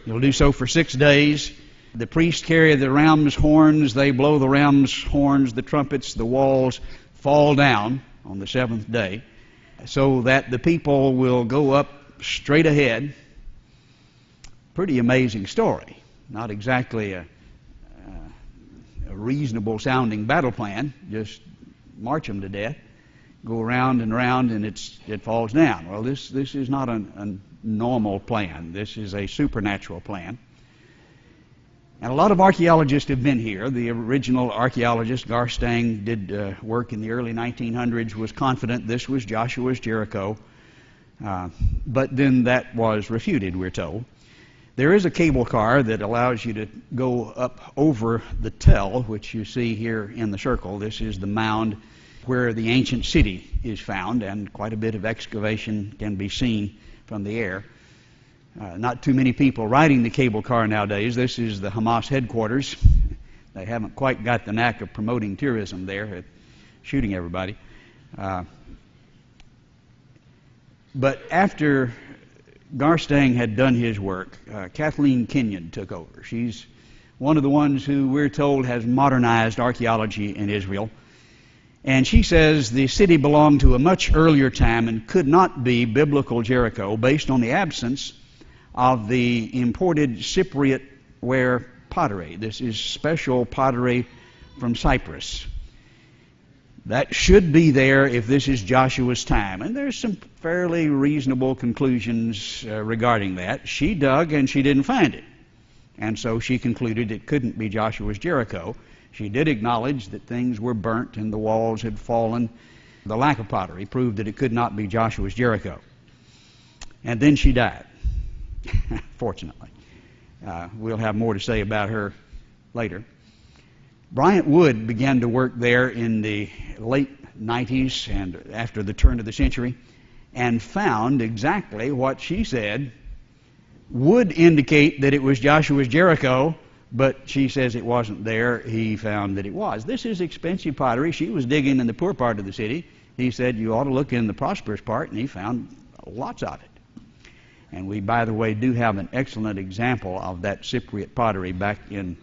I: You'll do so for 6 days. The priests carry the ram's horns. They blow the ram's horns, the trumpets, the walls fall down on the 7th day so that the people will go up straight ahead. Pretty amazing story. Not exactly a reasonable sounding battle plan. Just march them to death. Go around and around and it falls down. Well, this is not a normal plan. This is a supernatural plan. And a lot of archaeologists have been here. The original archaeologist, Garstang, did work in the early 1900s, was confident this was Joshua's Jericho. But then that was refuted, we're told. There is a cable car that allows you to go up over the tell, which you see here in the circle. This is the mound where the ancient city is found, and quite a bit of excavation can be seen from the air. Not too many people riding the cable car nowadays. This is the Hamas headquarters. They haven't quite got the knack of promoting tourism there, shooting everybody. But after Garstang had done his work, Kathleen Kenyon took over. She's one of the ones who we're told has modernized archaeology in Israel. And she says the city belonged to a much earlier time and could not be biblical Jericho based on the absence of the imported Cypriot ware pottery. This is special pottery from Cyprus. That should be there if this is Joshua's time. And there's some fairly reasonable conclusions regarding that. She dug and she didn't find it. And so she concluded it couldn't be Joshua's Jericho. She did acknowledge that things were burnt and the walls had fallen. The lack of pottery proved that it could not be Joshua's Jericho. And then she died, fortunately. We'll have more to say about her later. Bryant Wood began to work there in the late 90s and after the turn of the century and found exactly what she said would indicate that it was Joshua's Jericho, but she says it wasn't there. He found that it was. This is expensive pottery. She was digging in the poor part of the city. He said you ought to look in the prosperous part, and he found lots of it. And we, by the way, do have an excellent example of that Cypriot pottery back in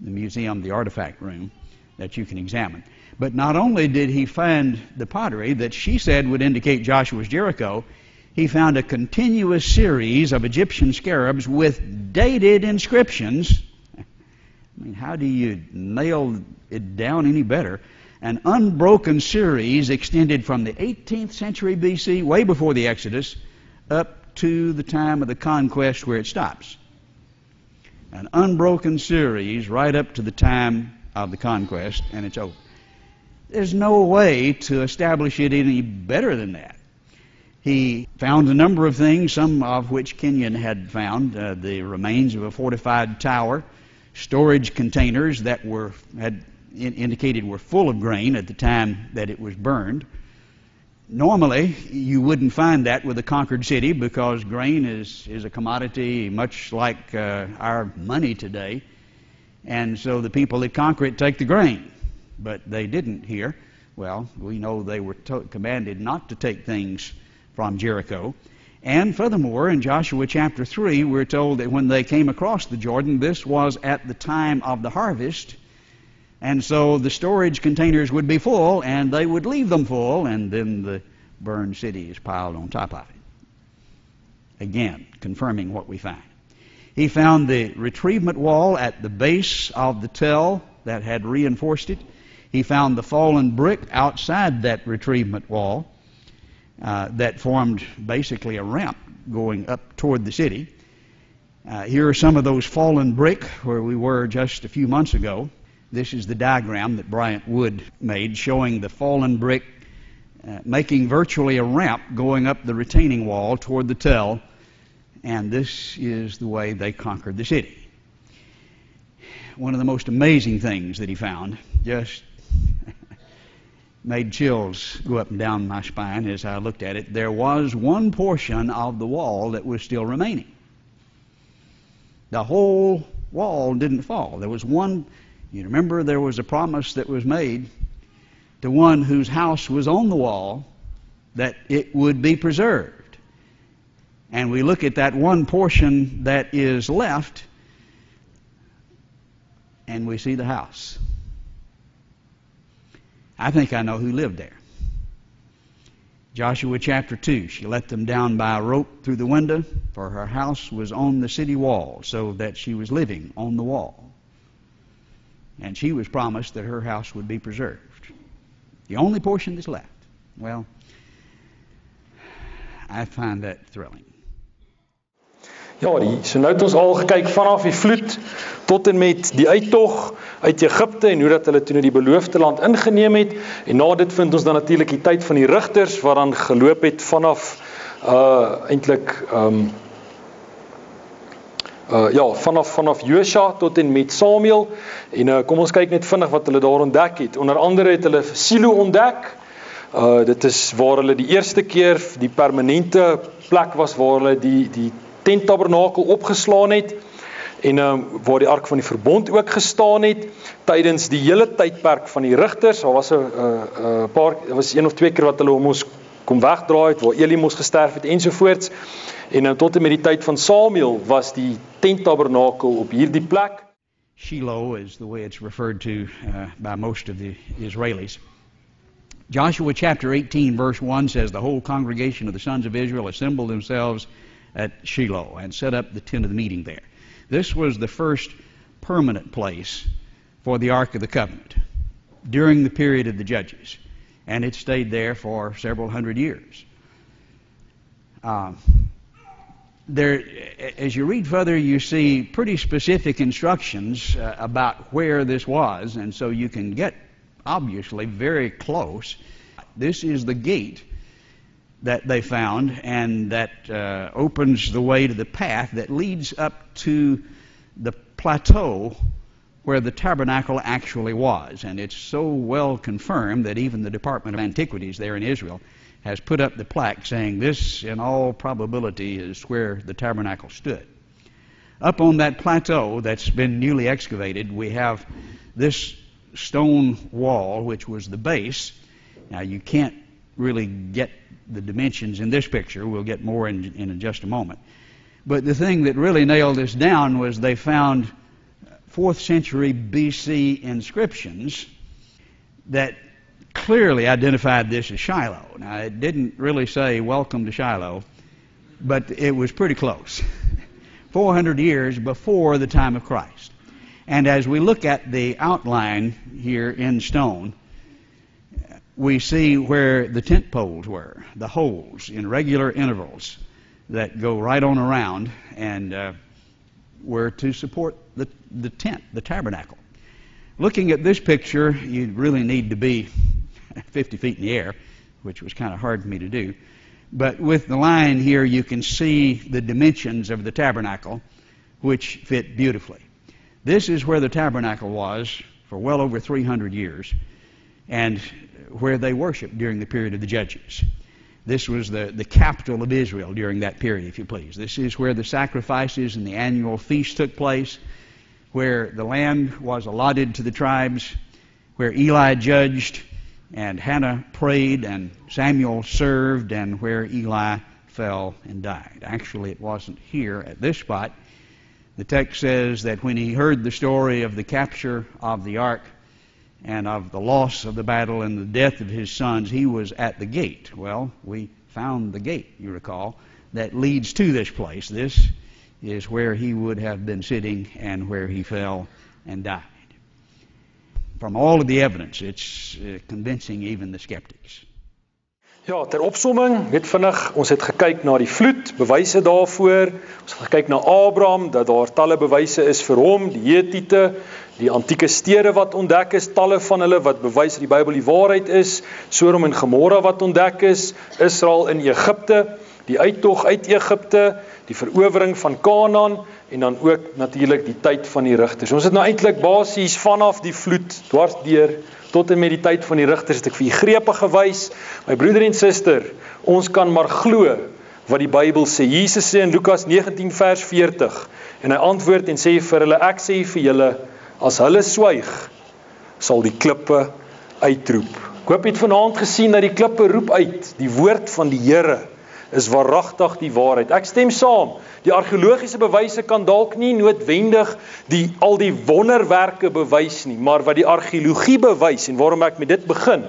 I: the museum, the artifact room, that you can examine. But not only did he find the pottery that she said would indicate Joshua's Jericho, he found a continuous series of Egyptian scarabs with dated inscriptions. I mean, how do you nail it down any better? An unbroken series extended from the 18th century BC, way before the Exodus, up to the time of the conquest where it stops. An unbroken series right up to the time of the conquest, and it's over. There's no way to establish it any better than that. He found a number of things, some of which Kenyon had found, the remains of a fortified tower, storage containers that had indicated were full of grain at the time that it was burned. Normally, you wouldn't find that with a conquered city because grain is a commodity much like our money today. And so the people that conquer it take the grain. But they didn't here. Well, we know they were commanded not to take things from Jericho. And furthermore, in Joshua chapter 3, we're told that when they came across the Jordan, this was at the time of the harvest. And so the storage containers would be full, and they would leave them full, and then the burned city is piled on top of it. Again, confirming what we find. He found the retrievement wall at the base of the tell that had reinforced it. He found the fallen brick outside that retrievement wall that formed basically a ramp going up toward the city. Here are some of those fallen brick where we were just a few months ago. This is the diagram that Bryant Wood made showing the fallen brick making virtually a ramp going up the retaining wall toward the tell, and this is the way they conquered the city. One of the most amazing things that he found, just made chills go up and down my spine as I looked at it. There was one portion of the wall that was still remaining. The whole wall didn't fall. There was one. You remember there was a promise that was made to one whose house was on the wall that it would be preserved. And we look at that one portion that is left, and we see the house. I think I know who lived there. Joshua chapter 2, she let them down by a rope through the window, for her house was on the city wall, so that she was living on the wall. And she was promised that her house would be preserved. The only portion that's left. Well, I find that thrilling.
A: Ja, so nou het ons al gekyk vanaf die vloed tot en met die uittog uit Egipte en hoe dat hulle toe na die beloofde land ingeneem het. En na dit vind ons dan natuurlik die tyd van die rigters wat dan geloop het vanaf vanaf Josua tot en met Samuel. En kom ons kyk net vinnig wat hulle daar ontdek het. Onder andere het hulle Silo ontdek. Dit is waar hulle die eerste keer die permanente plek was waar hulle die tenttabernakel opgeslaan het en waar die ark van die verbond ook gestaan het tydens die hele tydperk van die rigters. Daar was was 1 of 2 keer wat hulle hom ons kom wegdraai het, waar Eli mos gesterf het ensovoorts. En tot en met die tyd van Samuel was die tenttabernakel op hierdie plek.
I: Shiloh is the way it's referred to by most of the Israelis. Joshua chapter 18 verse 1 says, the whole congregation of the sons of Israel assembled themselves at Shiloh and set up the tent of the meeting there. This was the first permanent place for the Ark of the Covenant during the period of the Judges. And it stayed there for several hundred years. As you read further, you see pretty specific instructions about where this was, and so you can get obviously very close. This is the gate that they found, and that opens the way to the path that leads up to the plateau where the tabernacle actually was. And it's so well confirmed that even the Department of Antiquities there in Israel has put up the plaque saying this, in all probability, is where the tabernacle stood. Up on that plateau that's been newly excavated, we have this stone wall, which was the base. Now, you can't really get the dimensions in this picture. We'll get more in just a moment. But the thing that really nailed this down was they found 4th century BC inscriptions that clearly identified this as Shiloh. Now, it didn't really say, welcome to Shiloh, but it was pretty close. 400 years before the time of Christ. And as we look at the outline here in stone, we see where the tent poles were, the holes in regular intervals that go right on around and were to support the tent, the tabernacle. Looking at this picture, you really need to be 50 feet in the air, which was kind of hard for me to do. But with the line here, you can see the dimensions of the tabernacle, which fit beautifully. This is where the tabernacle was for well over 300 years, and where they worshiped during the period of the Judges. This was the capital of Israel during that period, if you please. This is where the sacrifices and the annual feast took place, where the land was allotted to the tribes, where Eli judged, and Hannah prayed, and Samuel served, and where Eli fell and died. Actually, it wasn't here at this spot. The text says that when he heard the story of the capture of the ark and of the loss of the battle and the death of his sons, he was at the gate. Well, we found the gate, you recall, that leads to this place. This is where he would have been sitting and where he fell and died. From all of the evidence, it's convincing even the skeptics.
A: Ja, ter opsomming, net vinnig, ons het gekyk na die vloed, bewyse daarvoor. Ons het gekyk na Abraham, dat daar talle bewyse is vir hom, die Hetiete, die antieke stede wat ontdek is, talle van hulle wat bewys dat die Bybel die waarheid is, Sodom en Gomorra wat ontdek is, Israel in Egipte, die uittog uit Egipte, die verowering van Kanaan, en dan ook natuurlik die tyd van die rigters. Ons het nou eintlik basies vanaf die vloed, dwarsdeur, tot en met die tyd van die rigters, het ek vir u grepe gewys. My broeder en suster, ons kan maar glo wat die Bybel sê. Jesus sê in Lukas 19 vers 40, en hy antwoord en sê vir hulle, ek sê vir julle, as hulle swyg, sal die klippe uitroep. Ek hoop jy het vanaand gesien dat die klippe roep uit, die woord van die Here is waaragtig die waarheid. Ek stem saam, die argeologiese bewyse kan dalk nie noodwendig al die wonderwerke bewys nie, maar wat die argeologie bewys, en waarom ek met dit begin,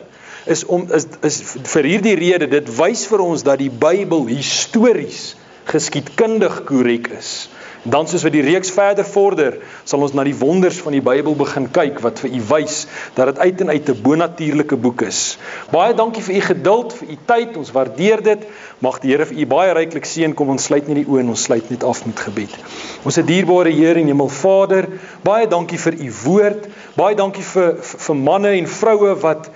A: is vir hierdie rede, dit wys vir ons dat die Bybel histories geskiedkundig korrek is. En dan soos wat die reeks verder vorder, sal ons na die wonders van die Bybel begin kyk, wat vir u wys, dat dit uit en uit 'n bonatuurlike boek is. Baie dankie vir u geduld, vir u tyd, ons waardeer dit. Mag die Here vir u baie ryklik seën. Kom ons sluit net die oë en ons sluit net af met gebed. Ons dierbare Here en Hemelvader, baie dankie vir u woord, baie dankie vir manne en vroue wat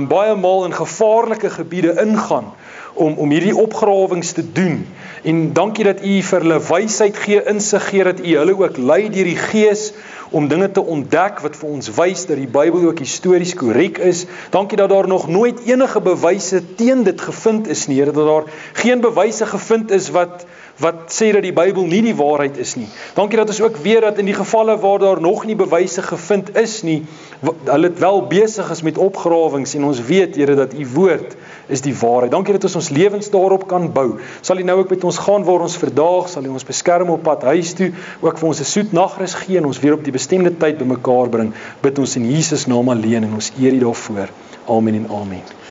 A: baie maal in gevaarlike gebiede ingaan, om hierdie opgrawings te doen. En dankie dat u vir hulle wysheid gee, insig gee, dat u hulle ook lei deur die Gees, om dinge te ontdek wat vir ons wys dat die Bybel ook histories korrek is. Dankie dat daar nog nooit enige bewyse teen dit gevind is nie, Here, dat daar geen bewyse gevind is wat sê dat die Bybel nie die waarheid is nie. Dankie dat ons ook weet dat in die gevalle waar daar nog nie bewyse gevind is nie, hulle wel besig is met opgrawings, en ons weet, Here, dat u woord is die waarheid. Dankie dat ons lewens daarop kan bou. Sal u nou ook met ons gaan waar ons vandag, sal u ons beskerm op pad huis toe, ook vir ons 'n soet nagrus gee en ons weer op die bestemde tyd bymekaar bring. Bid ons in Jesus naam alleen en ons eer u daarvoor. Amen en amen.